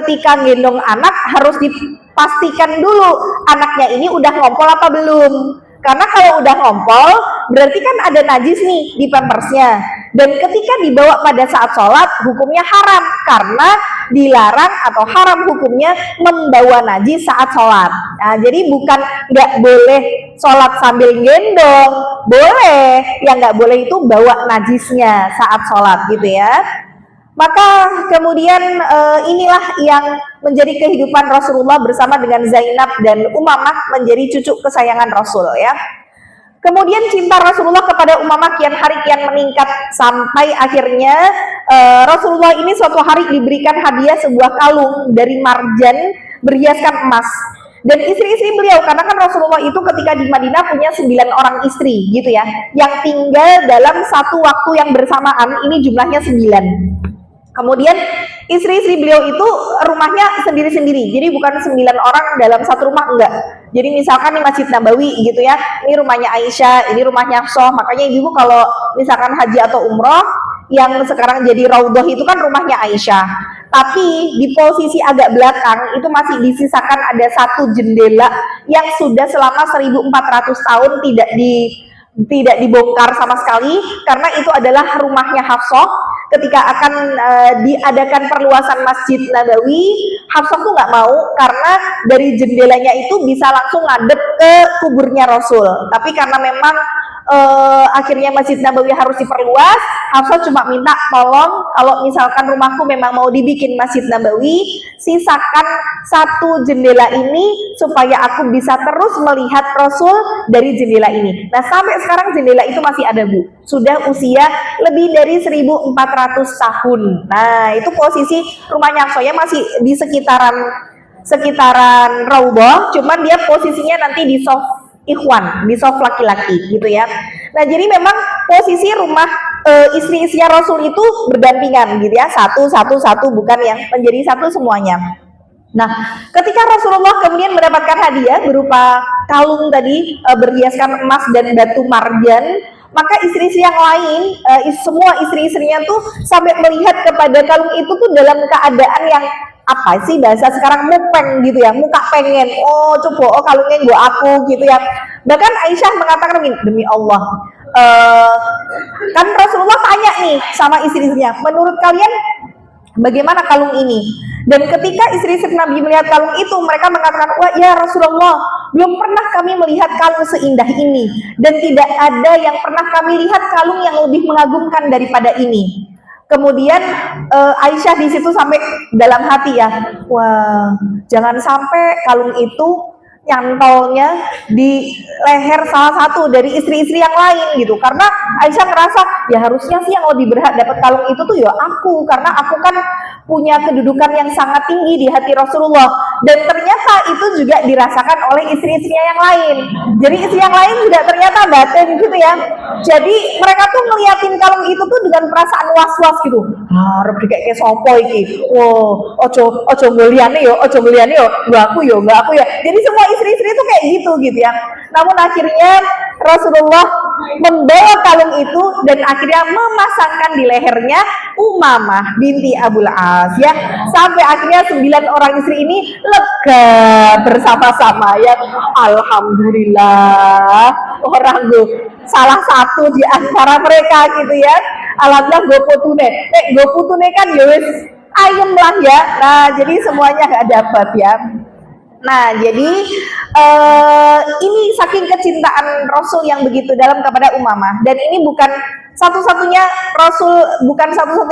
ketika gendong anak harus dipastikan dulu anaknya ini udah ngompol apa belum. Karena kalau udah ngompol berarti kan ada najis nih di pampersnya. Dan ketika dibawa pada saat sholat hukumnya haram, karena dilarang atau haram hukumnya membawa najis saat sholat. Nah jadi bukan nggak boleh sholat sambil gendong, boleh, yang nggak boleh itu bawa najisnya saat sholat gitu ya. Maka kemudian inilah yang menjadi kehidupan Rasulullah bersama dengan Zainab dan Umamah, menjadi cucu kesayangan Rasul ya. Kemudian cinta Rasulullah kepada Umamah kian hari kian meningkat, sampai akhirnya Rasulullah ini suatu hari diberikan hadiah sebuah kalung dari marjan berhiaskan emas. Dan istri-istri beliau, karena kan Rasulullah itu ketika di Madinah punya 9 orang istri gitu ya, yang tinggal dalam satu waktu yang bersamaan, ini jumlahnya 9. Kemudian istri-istri beliau itu rumahnya sendiri-sendiri, jadi bukan 9 orang dalam satu rumah, enggak. Jadi misalkan di Masjid Nabawi gitu ya, ini rumahnya Aisyah, ini rumahnya Hafsah. Makanya ibu kalau misalkan haji atau umroh, yang sekarang jadi Raudhah itu kan rumahnya Aisyah. Tapi di posisi agak belakang itu masih disisakan ada satu jendela yang sudah selama 1400 tahun tidak dibongkar sama sekali, karena itu adalah rumahnya Hafsah. Ketika akan diadakan perluasan Masjid Nabawi, Hafsah tuh nggak mau, karena dari jendelanya itu bisa langsung ngadep ke kuburnya Rasul. Tapi karena memang akhirnya Masjid Nabawi harus diperluas, Hafsah cuma minta tolong kalau misalkan rumahku memang mau dibikin Masjid Nabawi, sisakan satu jendela ini supaya aku bisa terus melihat Rasul dari jendela ini. Nah, sampai sekarang jendela itu masih ada, Bu. Sudah usia lebih dari 1400 tahun. Nah, itu posisi rumahnya Hafsah ya, masih di sekitaran Raudhah, cuman dia posisinya nanti di soft ikhwan, di soft laki-laki gitu ya. Nah, jadi memang posisi rumah istri-istrinya Rasul itu berdampingan gitu ya, satu, bukan yang menjadi satu semuanya. Nah, ketika Rasulullah kemudian mendapatkan hadiah berupa kalung tadi berhiaskan emas dan batu marjan, maka istri-istri yang lain, semua istri-istrinya tuh sampai melihat kepada kalung itu tuh dalam keadaan yang apa sih bahasa sekarang, mupeng gitu ya, muka pengen, oh coba, oh kalungnya gue aku gitu ya. Bahkan Aisyah mengatakan, demi Allah, kan Rasulullah tanya nih sama istri-istrinya, menurut kalian bagaimana kalung ini? Dan ketika istri-istri Nabi melihat kalung itu, mereka mengatakan, wah ya Rasulullah, belum pernah kami melihat kalung seindah ini, dan tidak ada yang pernah kami lihat kalung yang lebih mengagumkan daripada ini. Kemudian Aisyah di situ sampai dalam hati ya, wah jangan sampai kalung itu nyantolnya di leher salah satu dari istri-istri yang lain gitu, karena Aisyah ngerasa ya harusnya sih yang lebih berhak dapat kalung itu tuh ya aku, karena aku kan punya kedudukan yang sangat tinggi di hati Rasulullah. Dan ternyata itu juga dirasakan oleh istri-istrinya yang lain. Jadi istri yang lain juga ternyata batin gitu ya. Jadi mereka tuh ngeliatin kalung itu tuh dengan perasaan was-was gitu. Harap kayak sopo iki. Wow, ojo muliane yo, enggak aku yo. Jadi semua istri-istri itu kayak gitu ya. Namun akhirnya Rasulullah membawa kalung itu dan akhirnya memasangkan di lehernya Umamah binti Abul As ya, sampai akhirnya 9 orang istri ini lega bersama-sama ya. Alhamdulillah, orang gue salah satu di antara mereka gitu ya. Alhamdulillah gue putune kan ya wis ayem lah ya. Nah, jadi semuanya gak dapat ya. Nah, jadi ini saking kecintaan Rasul yang begitu dalam kepada Umamah, dan ini bukan satu-satunya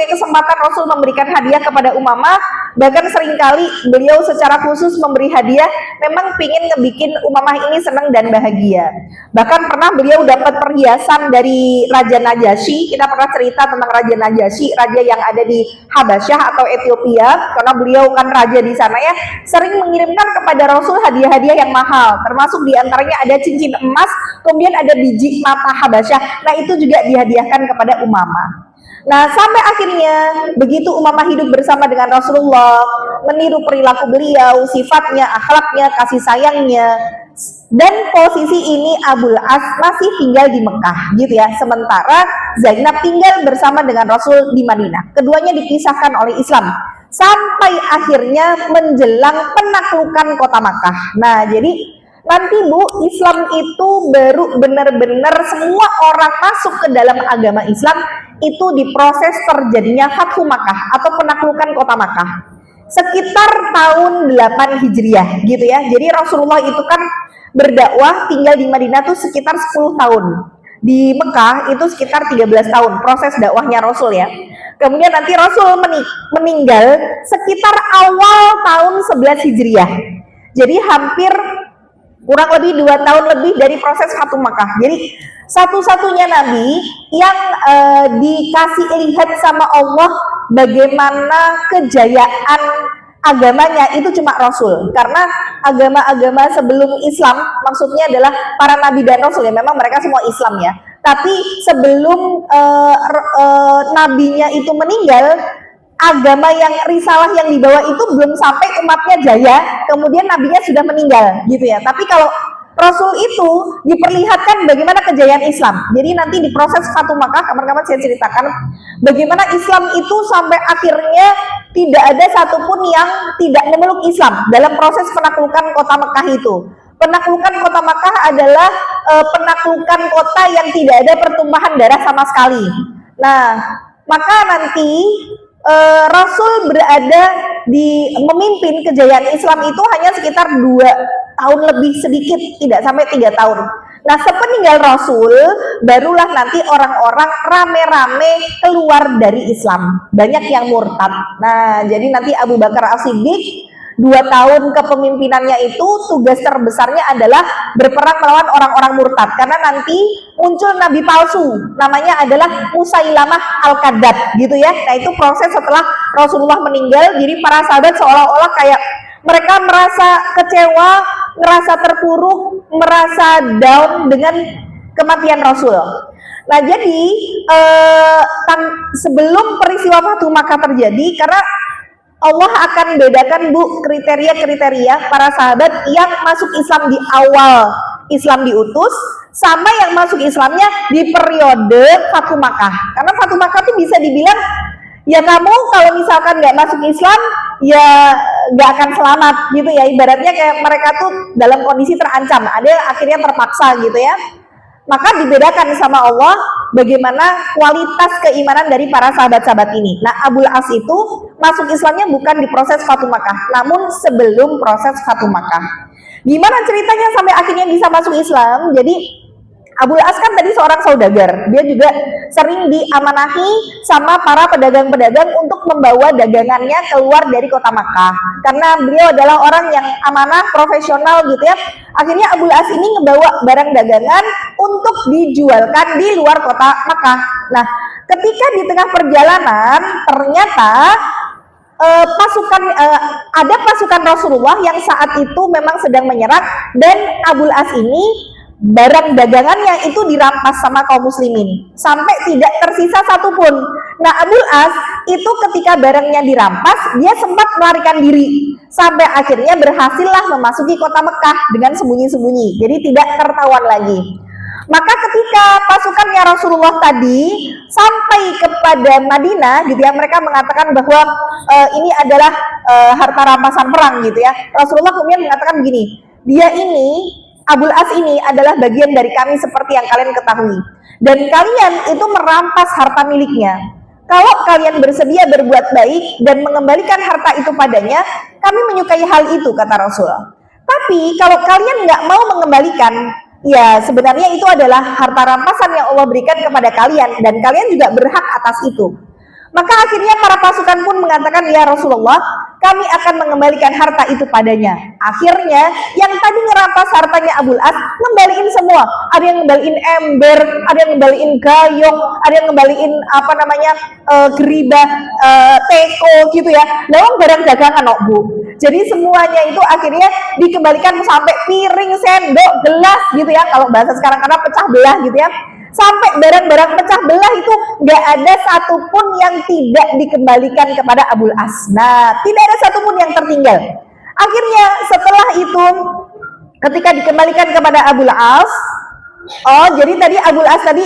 kesempatan Rasul memberikan hadiah kepada Umamah. Bahkan seringkali beliau secara khusus memberi hadiah, memang pingin ngebikin Umamah ini senang dan bahagia. Bahkan pernah beliau dapat perhiasan dari Raja Najasyi. Kita pernah cerita tentang Raja Najasyi, raja yang ada di Habasyah atau Ethiopia, karena beliau kan raja di sana ya, sering mengirimkan kepada Rasul hadiah-hadiah yang mahal, termasuk diantaranya ada cincin emas, kemudian ada biji mata Habasyah. Nah, itu juga dihadiahkan kepada Umamah. Nah, sampai akhirnya begitu Umamah hidup bersama dengan Rasulullah, meniru perilaku beliau, sifatnya, akhlaknya, kasih sayangnya. Dan posisi ini Abul As masih tinggal di Mekah gitu ya, sementara Zainab tinggal bersama dengan Rasul di Madinah. Keduanya dipisahkan oleh Islam sampai akhirnya menjelang penaklukan kota Makkah. Nah, jadi nanti Bu, Islam itu baru benar-benar semua orang masuk ke dalam agama Islam itu diproses terjadinya Fathu Makkah atau penaklukan kota Makkah sekitar tahun 8 Hijriah gitu ya. Jadi Rasulullah itu kan berdakwah tinggal di Madinah tuh sekitar 10 tahun. Di Mekah itu sekitar 13 tahun proses dakwahnya Rasul ya. Kemudian nanti Rasul meninggal sekitar awal tahun 11 Hijriah. Jadi hampir kurang lebih 2 tahun lebih dari proses Fathu Makkah. Jadi satu-satunya nabi yang dikasih lihat sama Allah bagaimana kejayaan agamanya itu cuma Rasul. Karena agama-agama sebelum Islam maksudnya adalah para nabi dan Rasul ya, memang mereka semua Islam ya. Tapi sebelum nabinya itu meninggal, agama yang risalah yang dibawa itu belum sampai umatnya jaya, kemudian nabinya sudah meninggal gitu ya. Tapi kalau Rasul itu diperlihatkan bagaimana kejayaan Islam. Jadi nanti di proses Fathu Makkah kapan-kapan saya ceritakan bagaimana Islam itu sampai akhirnya tidak ada satupun yang tidak memeluk Islam dalam proses penaklukan kota Makkah itu. Penaklukan kota Makkah adalah penaklukan kota yang tidak ada pertumpahan darah sama sekali. Nah, maka nanti Rasul berada di memimpin kejayaan Islam itu hanya sekitar 2 tahun lebih sedikit, tidak sampai 3 tahun. Nah, sepeninggal Rasul, barulah nanti orang-orang rame-rame keluar dari Islam. Banyak yang murtad. Nah, jadi nanti Abu Bakar As-Siddiq 2 tahun kepemimpinannya itu tugas terbesarnya adalah berperang melawan orang-orang murtad. Karena nanti muncul nabi palsu, namanya adalah Musailamah Al-Kadzab, gitu ya. Nah, itu proses setelah Rasulullah meninggal. Jadi para sahabat seolah-olah kayak mereka merasa kecewa, merasa terpuruk, merasa down dengan kematian Rasul. Nah, jadi sebelum peristiwa Fatu Makkah terjadi, karena Allah akan bedakan kriteria-kriteria para sahabat yang masuk Islam di awal Islam diutus sama yang masuk Islamnya di periode Fatu Makkah. Karena Fatu Makkah itu bisa dibilang ya kamu kalau misalkan nggak masuk Islam ya nggak akan selamat gitu ya, ibaratnya kayak mereka tuh dalam kondisi terancam, ada akhirnya terpaksa gitu ya. Maka dibedakan sama Allah bagaimana kualitas keimanan dari para sahabat-sahabat ini. Nah, Abul As itu masuk Islamnya bukan di proses Fatu Makkah, namun sebelum proses Fatu Makkah. Gimana ceritanya sampai akhirnya bisa masuk Islam? Jadi Abul As kan tadi seorang saudagar, dia juga sering diamanahi sama para pedagang-pedagang untuk membawa dagangannya keluar dari kota Makkah. Karena beliau adalah orang yang amanah, profesional gitu ya. Akhirnya Abul As ini ngebawa barang dagangan untuk dijualkan di luar kota Makkah. Nah, ketika di tengah perjalanan ternyata ada pasukan Rasulullah yang saat itu memang sedang menyerang, dan Abul As ini barang dagangannya itu dirampas sama kaum muslimin sampai tidak tersisa satupun. Nah, Abul As itu ketika barangnya dirampas, dia sempat melarikan diri sampai akhirnya berhasillah memasuki kota Mekah dengan sembunyi-sembunyi, jadi tidak tertawan lagi. Maka ketika pasukannya Rasulullah tadi sampai kepada Madinah gitu ya, mereka mengatakan bahwa ini adalah harta rampasan perang gitu ya. Rasulullah kemudian mengatakan begini, dia ini Abul As ini adalah bagian dari kami seperti yang kalian ketahui, dan kalian itu merampas harta miliknya. Kalau kalian bersedia berbuat baik dan mengembalikan harta itu padanya, kami menyukai hal itu, kata Rasul. Tapi kalau kalian nggak mau mengembalikan, ya sebenarnya itu adalah harta rampasan yang Allah berikan kepada kalian, dan kalian juga berhak atas itu. Maka akhirnya para pasukan pun mengatakan, ya Rasulullah, kami akan mengembalikan harta itu padanya. Akhirnya yang tadi ngerampas hartanya Abul As ngembaliin semua. Ada yang ngembaliin ember, ada yang ngembaliin gayung, ada yang ngembaliin geribah, teko gitu ya. Lawang barang dagangan Bu. Jadi semuanya itu akhirnya dikembalikan sampai piring, sendok, gelas gitu ya. Kalau bahasa sekarang karena pecah belah gitu ya. Sampai barang-barang pecah belah itu nggak ada satupun yang tidak dikembalikan kepada Abul As. Nah, tidak ada satupun yang tertinggal. Akhirnya setelah itu, ketika dikembalikan kepada Abul As, jadi tadi Abul As tadi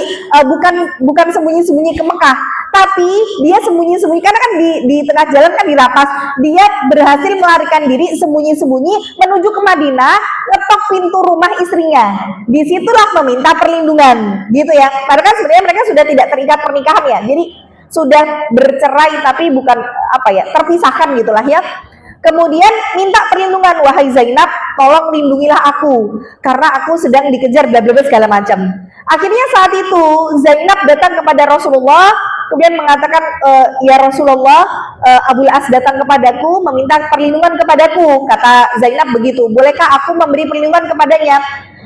bukan sembunyi-sembunyi ke Mekah, tapi dia sembunyi-sembunyi karena kan di tengah jalan kan dirampas. Dia berhasil melarikan diri sembunyi-sembunyi menuju ke Madinah, ngetok pintu rumah istrinya. Disitulah meminta perlindungan, gitu ya. Karena kan sebenarnya mereka sudah tidak terikat pernikahan ya, jadi sudah bercerai tapi bukan terpisahkan gitulah ya. Kemudian minta perlindungan, wahai Zainab, tolong lindungilah aku karena aku sedang dikejar bla bla bla segala macam. Akhirnya saat itu Zainab datang kepada Rasulullah, kemudian mengatakan, ya Rasulullah, Abul As datang kepadaku meminta perlindungan kepadaku. Kata Zainab begitu, bolehkah aku memberi perlindungan kepadanya?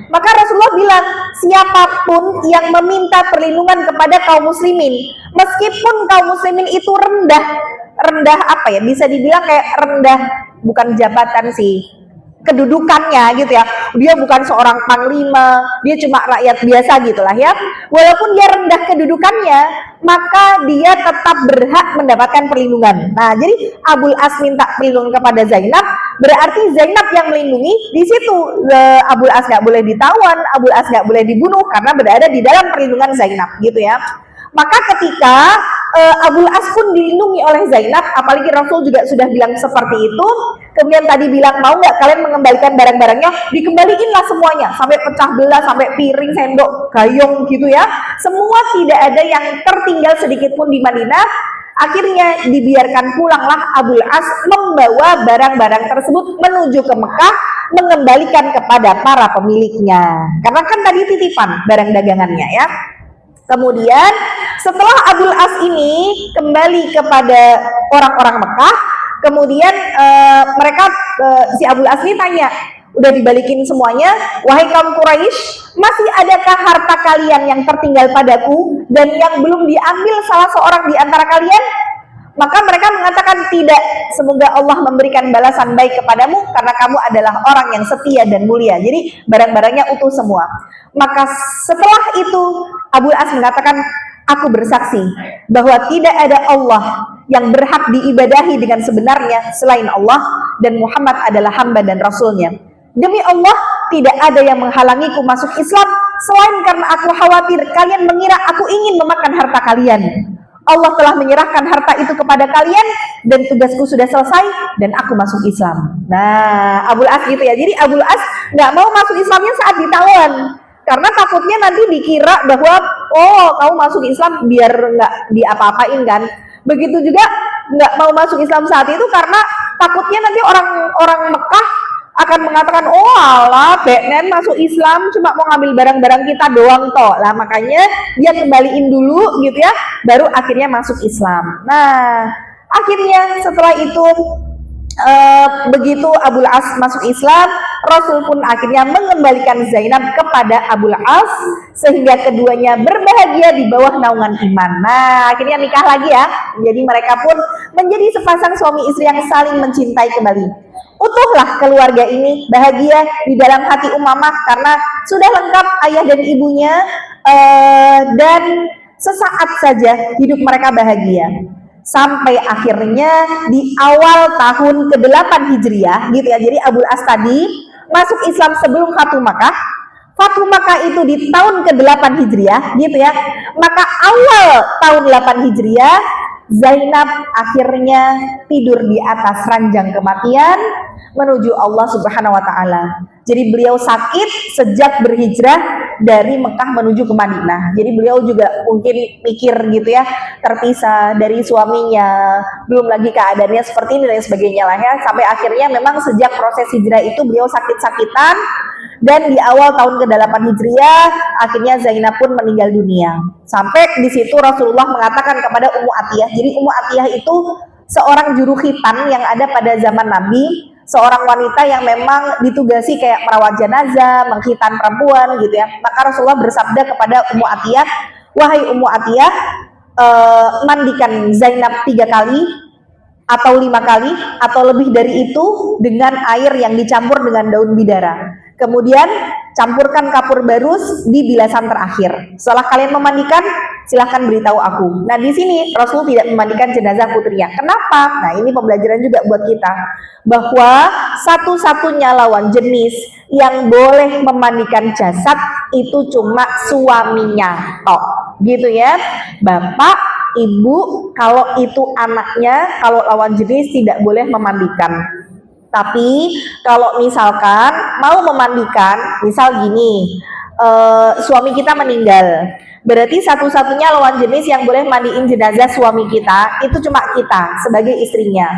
Maka Rasulullah bilang, siapapun yang meminta perlindungan kepada kaum muslimin, meskipun kaum muslimin itu rendah bisa dibilang kayak rendah, bukan jabatan sih, kedudukannya gitu ya, dia bukan seorang panglima, dia cuma rakyat biasa gitulah ya. Walaupun dia rendah kedudukannya, maka dia tetap berhak mendapatkan perlindungan. Nah, jadi Abul As minta perlindungan kepada Zainab, berarti Zainab yang melindungi. Di situ Abul As nggak boleh ditawan, Abul As nggak boleh dibunuh karena berada di dalam perlindungan Zainab gitu ya. Maka ketika Abul As pun dilindungi oleh Zainab, apalagi Rasul juga sudah bilang seperti itu, kemudian tadi bilang, mau nggak kalian mengembalikan barang-barangnya? Dikembaliinlah semuanya, sampai pecah belah, sampai piring, sendok, gayung gitu ya. Semua tidak ada yang tertinggal sedikit pun di Madinah. Akhirnya dibiarkan pulanglah Abul As membawa barang-barang tersebut menuju ke Mekah mengembalikan kepada para pemiliknya. Karena kan tadi titipan barang dagangannya ya. Kemudian setelah Abul As ini kembali kepada orang-orang Mekah, kemudian si Abul As ini tanya, udah dibalikin semuanya, wahai kaum Quraisy, masih adakah harta kalian yang tertinggal padaku dan yang belum diambil salah seorang di antara kalian? Maka mereka mengatakan tidak, semoga Allah memberikan balasan baik kepadamu karena kamu adalah orang yang setia dan mulia. Jadi barang-barangnya utuh semua. Maka setelah itu Abu As mengatakan, aku bersaksi bahwa tidak ada Allah yang berhak diibadahi dengan sebenarnya selain Allah, dan Muhammad adalah hamba dan rasulnya. Demi Allah, tidak ada yang menghalangiku masuk Islam selain karena aku khawatir kalian mengira aku ingin memakan harta kalian. Allah telah menyerahkan harta itu kepada kalian dan tugasku sudah selesai dan aku masuk Islam. Nah, Abul As gitu ya. Jadi Abul As nggak mau masuk Islamnya saat ditawan, karena takutnya nanti dikira bahwa kamu masuk Islam biar nggak diapa-apain kan. Begitu juga nggak mau masuk Islam saat itu karena takutnya nanti orang Mekah akan mengatakan, oh alah, Beknen masuk Islam cuma mau ngambil barang-barang kita doang toh. Lah makanya dia kembaliin dulu gitu ya, baru akhirnya masuk Islam. Nah, akhirnya setelah itu begitu Abul As masuk Islam, Rasul pun akhirnya mengembalikan Zainab kepada Abul As sehingga keduanya berbahagia di bawah naungan iman. Nah, akhirnya nikah lagi ya. Jadi mereka pun menjadi sepasang suami istri yang saling mencintai kembali. Utuhlah keluarga ini bahagia di dalam hati Umamah karena sudah lengkap ayah dan ibunya, dan sesaat saja hidup mereka bahagia. Sampai akhirnya di awal tahun ke-8 Hijriah gitu ya. Jadi Abul As tadi masuk Islam sebelum Fatu Makkah. Fatu Makkah itu di tahun ke-8 Hijriah gitu ya. Maka awal tahun 8 Hijriah Zainab akhirnya tidur di atas ranjang kematian menuju Allah Subhanahu wa taala. Jadi beliau sakit sejak berhijrah dari Mekah menuju ke Madinah. Jadi beliau juga mungkin mikir gitu ya, terpisah dari suaminya, belum lagi keadaannya seperti ini dan sebagainya lah ya. Sampai akhirnya memang sejak proses hijrah itu beliau sakit-sakitan, dan di awal tahun ke-8 Hijriah akhirnya Zainab pun meninggal dunia. Sampai di situ Rasulullah mengatakan kepada Ummu Atiyah. Jadi Ummu Atiyah itu seorang juru khitan yang ada pada zaman Nabi, seorang wanita yang memang ditugasi kayak merawat jenazah, mengkhitan perempuan gitu ya. Maka Rasulullah bersabda kepada Ummu Atiyah, wahai Ummu Atiyah, mandikan Zainab 3 kali atau 5 kali atau lebih dari itu dengan air yang dicampur dengan daun bidara. Kemudian campurkan kapur barus di bilasan terakhir. Setelah kalian memandikan, silahkan beritahu aku. Nah, di sini Rasul tidak memandikan jenazah putrinya. Kenapa? Nah, ini pembelajaran juga buat kita, bahwa satu-satunya lawan jenis yang boleh memandikan jasad itu cuma suaminya tok, gitu ya. Bapak, ibu, kalau itu anaknya, kalau lawan jenis tidak boleh memandikan. Tapi kalau misalkan mau memandikan, misal gini, suami kita meninggal, berarti satu-satunya lawan jenis yang boleh mandiin jenazah suami kita itu cuma kita sebagai istrinya.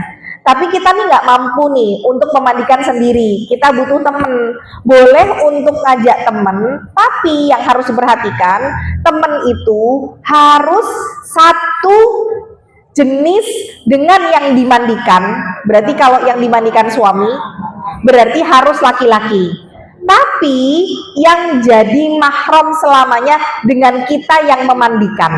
Tapi kita nih nggak mampu nih untuk memandikan sendiri, kita butuh temen. Boleh untuk ngajak temen, tapi yang harus diperhatikan, temen itu harus satu jenis dengan yang dimandikan. Berarti kalau yang dimandikan suami, berarti harus laki-laki. Tapi yang jadi mahram selamanya dengan kita yang memandikan.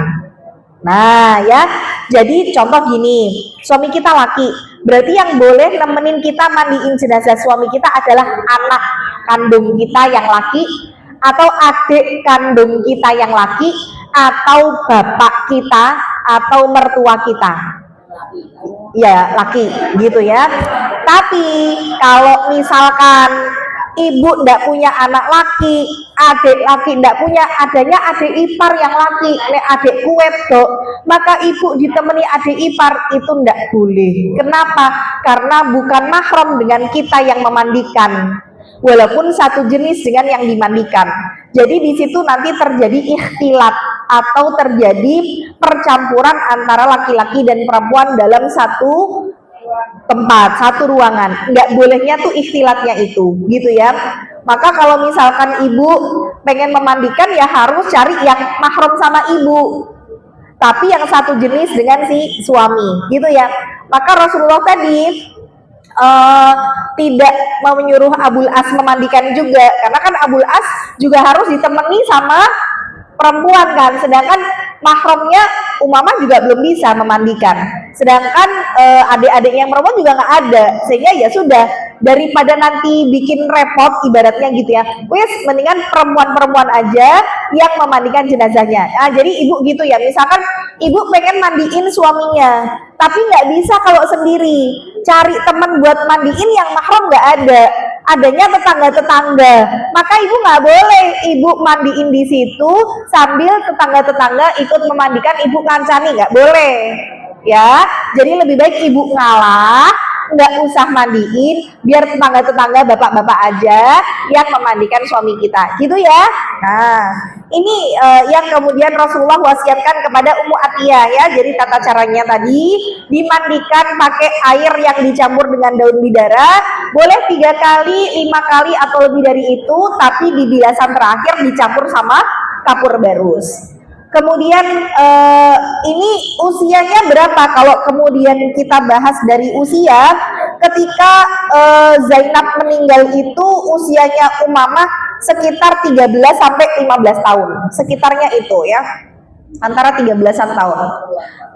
Nah ya, jadi contoh gini, suami kita laki, berarti yang boleh nemenin kita mandiin jenazah suami kita adalah anak kandung kita yang laki, atau adik kandung kita yang laki, atau bapak kita, atau mertua kita. Ya, laki gitu ya. Tapi kalau misalkan ibu ndak punya anak laki, adik laki ndak punya, adanya adik ipar yang laki, adik kuet dok, maka ibu ditemani adik ipar itu ndak boleh. Kenapa? Karena bukan mahram dengan kita yang memandikan, walaupun satu jenis dengan yang dimandikan. Jadi di situ nanti terjadi ikhtilat atau terjadi percampuran antara laki-laki dan perempuan dalam satu tempat, satu ruangan. Nggak bolehnya tuh ikhtilatnya itu, gitu ya. Maka kalau misalkan ibu pengen memandikan ya harus cari yang mahram sama ibu, tapi yang satu jenis dengan si suami, gitu ya. Maka Rasulullah tadi tidak mau menyuruh Abul As memandikan juga, karena kan Abul As juga harus ditemani sama perempuan kan, sedangkan mahramnya Umamah juga belum bisa memandikan, sedangkan adik-adik yang perempuan juga nggak ada, sehingga ya sudah, daripada nanti bikin repot ibaratnya gitu ya, wes mendingan perempuan-perempuan aja yang memandikan jenazahnya. Nah, jadi ibu gitu ya, misalkan ibu pengen mandiin suaminya tapi nggak bisa kalau sendiri, cari teman buat mandiin yang mahram nggak ada, adanya tetangga-tetangga, maka ibu nggak boleh ibu mandiin di situ sambil tetangga-tetangga ikut memandikan, ibu ngancani, nggak boleh ya. Jadi lebih baik ibu ngalah, nggak usah mandiin, biar tetangga-tetangga bapak-bapak aja yang memandikan suami kita, gitu ya. Nah, ini yang kemudian Rasulullah wasiatkan kepada Ummu Atiyah ya. Jadi tata caranya tadi dimandikan pakai air yang dicampur dengan daun bidara, boleh 3 kali, 5 kali atau lebih dari itu, tapi di bilasan terakhir dicampur sama kapur barus. Kemudian ini usianya berapa? Kalau kemudian kita bahas dari usia, ketika Zainab meninggal itu usianya Umamah sekitar 13 sampai 15 tahun, sekitarnya itu ya, antara 13-an tahun.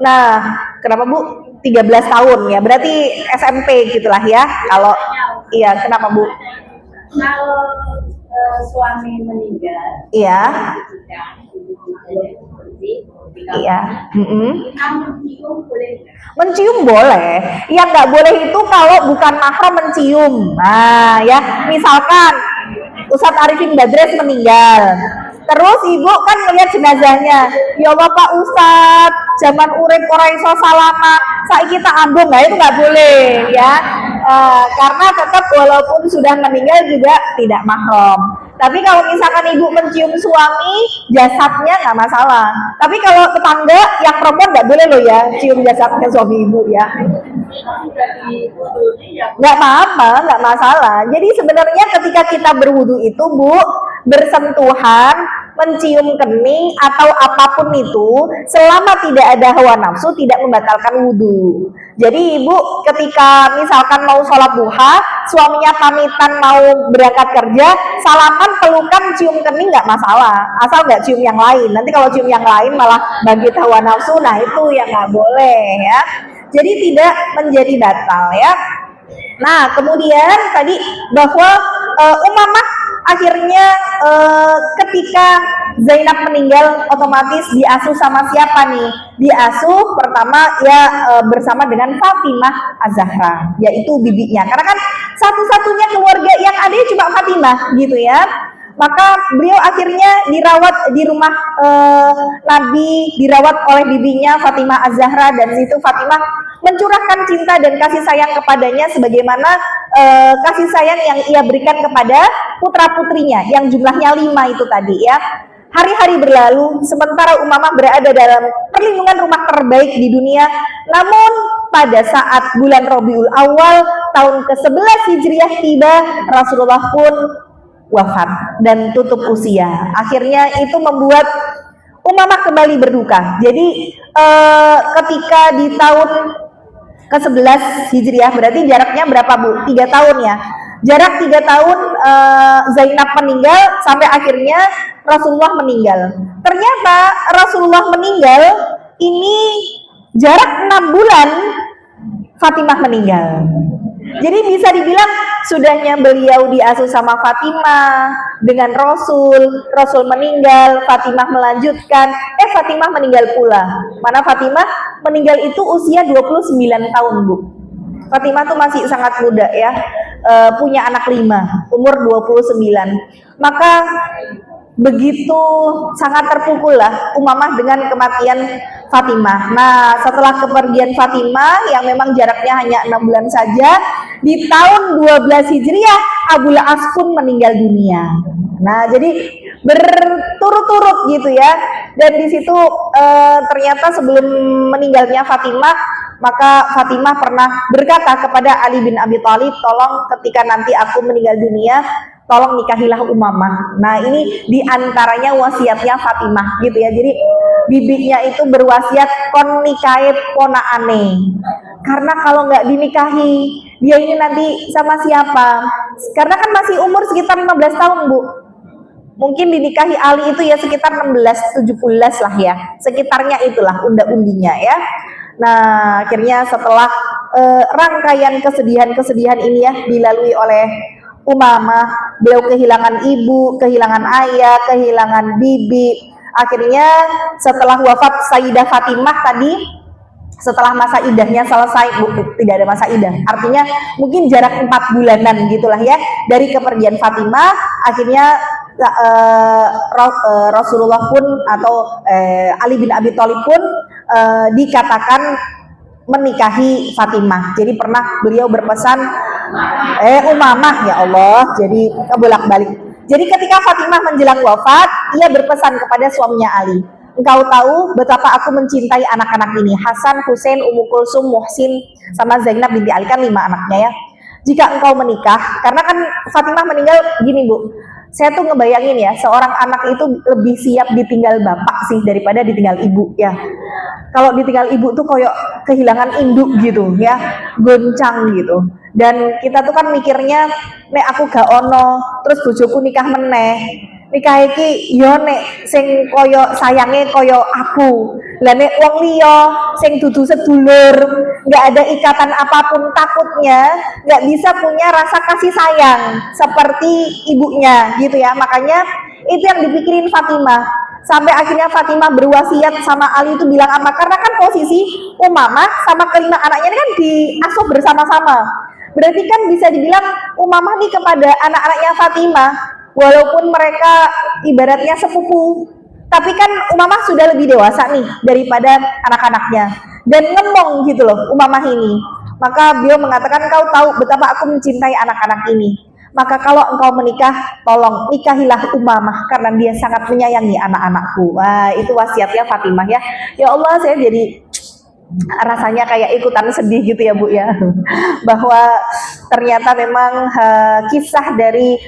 Nah, kenapa Bu? 13 tahun ya, berarti SMP gitulah ya. Kalau iya, kenapa Bu? Kalau suami meninggal, iya, iya, mencium boleh. Yang nggak boleh itu kalau bukan mahram mencium. Nah ya, misalkan Ustadz Arifin Badres meninggal, terus ibu kan melihat jenazahnya, ya Allah Pak Ustadz, zaman urip ora iso salaman, saiki kita ambung, nah itu nggak boleh ya. Karena tetap walaupun sudah meninggal juga tidak mahram. Tapi kalau misalkan ibu mencium suami, jasadnya nggak masalah. Tapi kalau tetangga yang perempuan nggak boleh loh ya, cium jasadnya suami ibu ya. Nggak apa-apa, nggak masalah. Jadi sebenarnya ketika kita berwudu itu Bu, bersentuhan, mencium kening atau apapun itu, selama tidak ada hawa nafsu tidak membatalkan wudu. Jadi ibu ketika misalkan mau sholat duha, suaminya pamitan mau berangkat kerja, salaman, pelukan, cium kening nggak masalah, asal nggak cium yang lain. Nanti kalau cium yang lain malah bangkit hawa nafsu, nah itu yang nggak boleh ya. Jadi tidak menjadi batal ya. Nah kemudian tadi bahwa Umamah akhirnya ketika Zainab meninggal otomatis diasuh sama siapa nih? Diasuh pertama ya bersama dengan Fatimah Az-Zahra, yaitu bibinya. Karena kan satu-satunya keluarga yang ada cuma Fatimah gitu ya. Maka beliau akhirnya dirawat di rumah Nabi, dirawat oleh bibinya Fatimah Az-Zahra, dan situ Fatimah mencurahkan cinta dan kasih sayang kepadanya sebagaimana kasih sayang yang ia berikan kepada putra-putrinya yang jumlahnya 5 itu tadi ya. Hari-hari berlalu sementara Umamah berada dalam perlindungan rumah terbaik di dunia. Namun pada saat bulan Rabiul Awal tahun ke-11 Hijriah tiba, Rasulullah pun wafat dan tutup usia. Akhirnya itu membuat Umamah kembali berduka. Jadi ketika di tahun ke-11 Hijriah, berarti jaraknya berapa Bu? 3 tahun ya. Jarak 3 tahun Zainab meninggal sampai akhirnya Rasulullah meninggal. Ternyata Rasulullah meninggal ini jarak 6 bulan Fatimah meninggal. Jadi bisa dibilang sudahnya beliau diasuh sama Fatimah dengan Rasul meninggal, Fatimah melanjutkan, Fatimah meninggal pula. Mana Fatimah meninggal itu usia 29 tahun Bu. Fatimah tuh masih sangat muda ya, punya anak 5, umur 29. Maka begitu sangat terpukul lah Umamah dengan kematian Fatimah. Nah setelah kepergian Fatimah yang memang jaraknya hanya 6 bulan saja, di tahun 12 Hijriah Abul As pun meninggal dunia. Nah jadi berturut-turut gitu ya. Dan di situ ternyata sebelum meninggalnya Fatimah, Maka Fatimah pernah berkata kepada Ali bin Abi Thalib, tolong ketika nanti aku meninggal dunia, tolong nikahilah Umamah. Nah ini diantaranya wasiatnya Fatimah gitu ya. Jadi bibinya itu berwasiat kon nikahi ponaane. Karena kalau nggak dinikahi, dia ini nanti sama siapa? Karena kan masih umur sekitar 15 tahun, Bu. Mungkin dinikahi Ali itu ya sekitar 16-17 lah ya. Sekitarnya itulah unda-undinya ya. Nah, akhirnya setelah rangkaian kesedihan-kesedihan ini ya dilalui oleh Umamah, beliau kehilangan ibu, kehilangan ayah, kehilangan bibi. Akhirnya setelah wafat Sayyidah Fatimah tadi, setelah masa idahnya selesai, tidak ada masa idah, artinya mungkin jarak 4 bulanan gitulah ya dari kepergian Fatimah, akhirnya Rasulullah pun atau Ali bin Abi Thalib pun dikatakan menikahi Fatimah. Jadi pernah beliau berpesan Umamah, ya Allah, jadi kebolak-balik. Jadi ketika Fatimah menjelang wafat, ia berpesan kepada suaminya Ali, engkau tahu betapa aku mencintai anak-anak ini, Hasan, Husain, Ummu Kulsum, Muhsin, sama Zainab binti Ali, kan 5 anaknya ya. Jika engkau menikah, karena kan Fatimah meninggal gini Bu, saya tuh ngebayangin ya, seorang anak itu lebih siap ditinggal bapak sih daripada ditinggal ibu ya. Kalau ditinggal ibu tuh koyok kehilangan induk gitu ya, goncang gitu. Dan kita tuh kan mikirnya, nek aku gak ono, terus bojoku nikah meneh, nikah iki yo nek sing koyo sayange koyo aku. Lah nek wong liya sing dudu sedulur, nggak ada ikatan apapun, takutnya nggak bisa punya rasa kasih sayang seperti ibunya gitu ya. Makanya itu yang dipikirin Fatimah. Sampai akhirnya Fatimah berwasiat sama Ali itu bilang apa? Karena kan posisi Umamah sama kelima anaknya ini kan diasuh bersama-sama. Berarti kan bisa dibilang Umamah nih kepada anak-anaknya Fatimah, walaupun mereka ibaratnya sepupu, tapi kan Umamah sudah lebih dewasa nih daripada anak-anaknya, dan ngomong gitu loh Umamah ini. Maka beliau mengatakan, kau tahu betapa aku mencintai anak-anak ini, maka kalau engkau menikah, tolong nikahilah Umamah karena dia sangat menyayangi anak-anakku. Wah, itu wasiatnya Fatimah ya. Ya Allah, saya jadi rasanya kayak ikutan sedih gitu ya Bu ya, bahwa ternyata memang kisah dari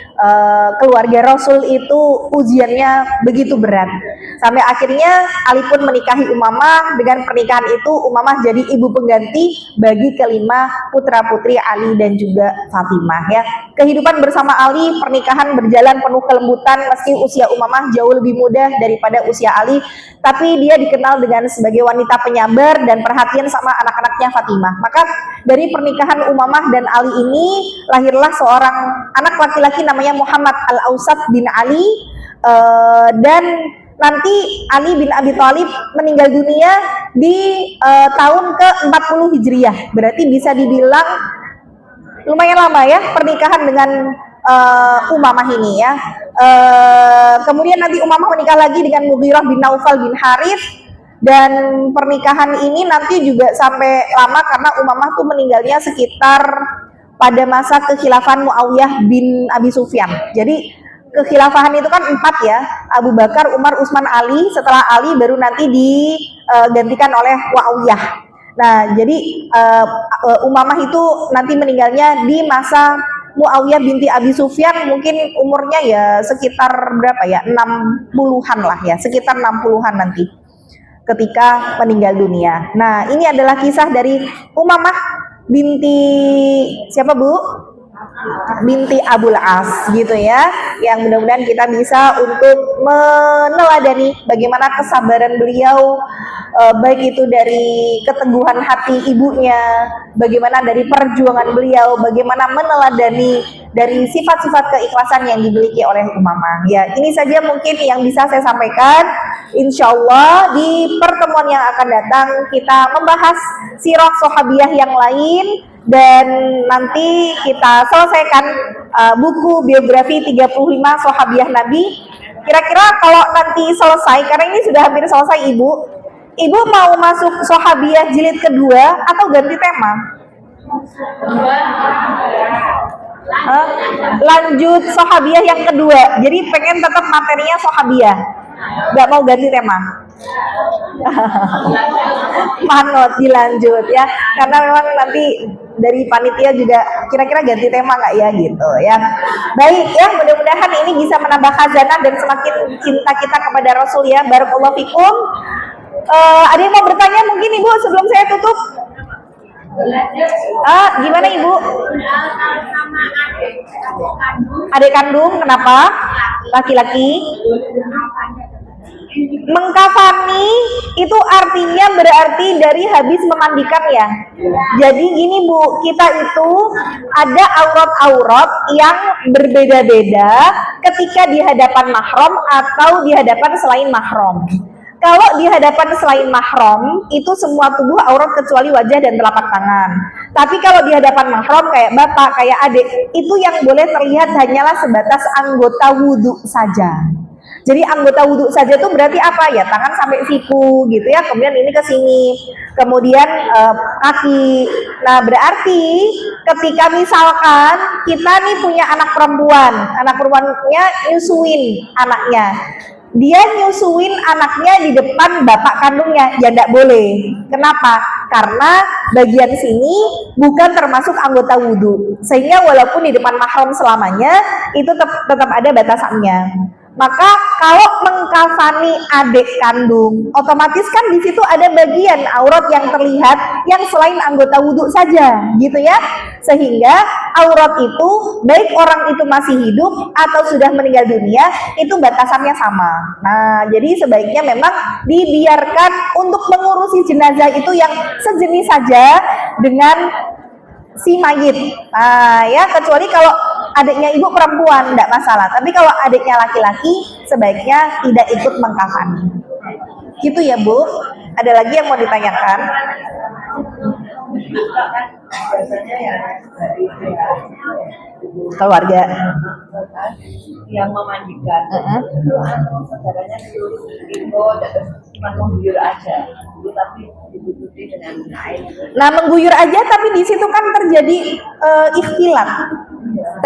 keluarga Rasul itu ujiannya begitu berat, sampai akhirnya Ali pun menikahi Umamah. Dengan pernikahan itu Umamah jadi ibu pengganti bagi kelima putra putri Ali dan juga Fatimah ya. Kehidupan bersama Ali, pernikahan berjalan penuh kelembutan meski usia Umamah jauh lebih muda daripada usia Ali, tapi dia dikenal dengan sebagai wanita penyabar dan perhatian sama anak-anaknya Fatimah. Maka dari pernikahan Umamah dan Ali ini lahirlah seorang anak laki-laki namanya Muhammad Al-Ausat bin Ali, dan nanti Ali bin Abi Thalib meninggal dunia di tahun ke-40 Hijriah. Berarti bisa dibilang lumayan lama ya pernikahan dengan Umamah ini ya. Kemudian nanti Umamah menikah lagi dengan Mughirah bin Naufal bin Harith, dan pernikahan ini nanti juga sampai lama karena Umamah tuh meninggalnya sekitar pada masa kekhilafan Muawiyah bin Abi Sufyan. Jadi kekhilafahan itu kan 4 ya, Abu Bakar, Umar, Utsman, Ali. Setelah Ali baru nanti digantikan oleh Muawiyah. Nah, jadi Umamah itu nanti meninggalnya di masa Muawiyah binti Abi Sufyan, mungkin umurnya ya sekitar berapa ya, 60-an lah ya, sekitar 60-an nanti ketika meninggal dunia. Nah, ini adalah kisah dari Umamah binti siapa Bu? Binti Abul As gitu ya, yang mudah-mudahan kita bisa untuk meneladani bagaimana kesabaran beliau, baik itu dari keteguhan hati ibunya, bagaimana dari perjuangan beliau, bagaimana meneladani dari sifat-sifat keikhlasan yang dimiliki oleh Umamah. Ya, ini saja mungkin yang bisa saya sampaikan. Insya Allah di pertemuan yang akan datang kita membahas sirah sahabiyah yang lain, dan nanti kita selesaikan buku biografi 35 sahabiyah Nabi. Kira-kira kalau nanti selesai, karena ini sudah hampir selesai Ibu mau masuk sahabiyah jilid kedua atau ganti tema? Lanjut sahabiyah yang kedua, jadi pengen tetap materinya sahabiyah, nggak mau ganti tema. Manut dilanjut ya, karena memang nanti dari panitia juga kira-kira ganti tema nggak ya gitu ya. Baik ya, mudah-mudahan ini bisa menambah khazanah dan semakin cinta kita kepada Rasul ya. Barakallahu fikum. Ada yang mau bertanya mungkin Ibu sebelum saya tutup? Gimana Ibu? Adik kandung kenapa? Laki-laki? Mengkafani itu artinya berarti dari habis memandikan ya. Jadi gini Bu, kita itu ada aurat-aurat yang berbeda-beda ketika di hadapan mahram atau di hadapan selain mahram. Kalau di hadapan selain mahram itu semua tubuh aurat kecuali wajah dan telapak tangan. Tapi kalau di hadapan mahram kayak bapak, kayak adik, itu yang boleh terlihat hanyalah sebatas anggota wudhu saja. Jadi anggota wudhu saja itu berarti apa ya? Tangan sampai siku gitu ya. Kemudian ini ke sini. Kemudian kaki. Nah berarti ketika misalkan kita nih punya anak perempuannya nyusuin anaknya. Dia nyusuin anaknya di depan bapak kandungnya, ya tidak boleh. Kenapa? Karena bagian sini bukan termasuk anggota wudhu, sehingga walaupun di depan mahram selamanya itu tetap ada batasannya. Maka kalau mengkafani adik kandung, otomatis kan di situ ada bagian aurat yang terlihat yang selain anggota wudhu saja, gitu ya. Sehingga aurat itu baik orang itu masih hidup atau sudah meninggal dunia itu batasannya sama. Nah, jadi sebaiknya memang dibiarkan untuk mengurusi jenazah itu yang sejenis saja dengan si mayit. Nah, ya kecuali kalau adiknya ibu perempuan tidak masalah. Tapi kalau adiknya laki-laki sebaiknya tidak ikut mengkafani. Gitu ya Bu. Ada lagi yang mau ditanyakan? Biasanya ya dari Keluarga yang memandikan saudaranya disuruh cuma mengguyur aja, tapi ditutupi dengan air. Nah mengguyur aja, tapi di situ kan terjadi ikhtilat,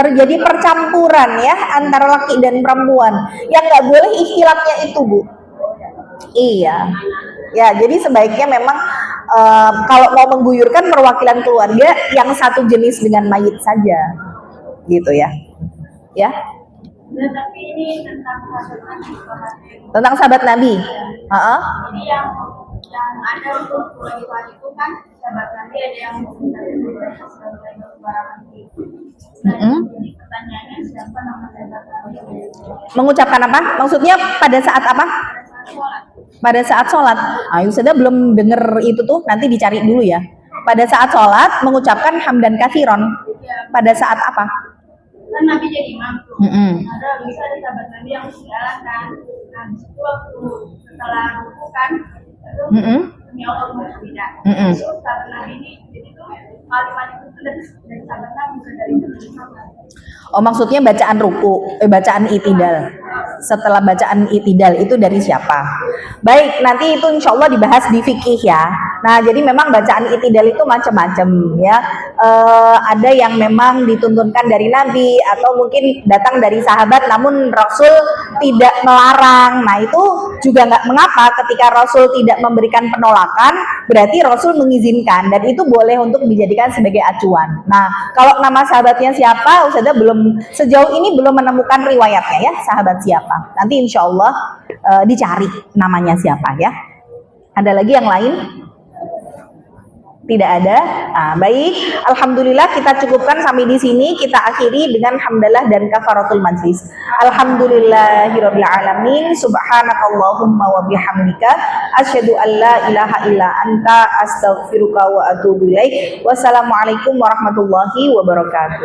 terjadi percampuran ya antara laki dan perempuan. Yang nggak boleh ikhtilatnya itu Bu. Iya, ya jadi sebaiknya memang kalau mau mengguyurkan perwakilan keluarga yang satu jenis dengan mayit saja, gitu ya. Ya. Nah, tapi ini Tentang sahabat Nabi. Ini yang ada untuk wanita itu kan sahabat Nabi ada yang Jadi pertanyaannya siapa nama sahabat Nabi? Mengucapkan apa? Maksudnya pada saat apa? Pada saat sholat. Ayo sudah belum dengar itu tuh, nanti dicari dulu ya. Pada saat sholat mengucapkan hamdan katsiron. Pada saat apa? Kan Nabi jadi imam tuh. Ada bisa ada sahabat Nabi yang menjalankan. Nah, di situ waktu setelah ruku kan, itu demi Allah tidak. Terus sahabat Nabi ini jadi tuh kalimat itu tuh dari sahabat Nabi bukan dari sahabat. Oh maksudnya bacaan ruku, bacaan itidal. Setelah bacaan itidal itu dari siapa? Baik, nanti itu insya Allah dibahas di fikih ya. Nah jadi memang bacaan itidal itu macam-macam ya. Ada yang memang dituntunkan dari Nabi atau mungkin datang dari sahabat, namun Rasul tidak melarang. Nah itu juga nggak mengapa ketika Rasul tidak memberikan penolakan, berarti Rasul mengizinkan dan itu boleh untuk dijadikan sebagai acuan. Nah kalau nama sahabatnya siapa, Ustazah sejauh ini belum menemukan riwayatnya ya, sahabat siapa. Nanti insya Allah dicari namanya siapa ya. Ada lagi yang lain? Tidak ada. Baik, alhamdulillah kita cukupkan sampai di sini. Kita akhiri dengan hamdalah dan kafaratul majlis. Alhamdulillahirabbil alamin. Subhanakallahumma wa bihamdika asyhadu an la ilaha illa anta astaghfiruka wa atubu ilaik. Wassalamualaikum warahmatullahi wabarakatuh.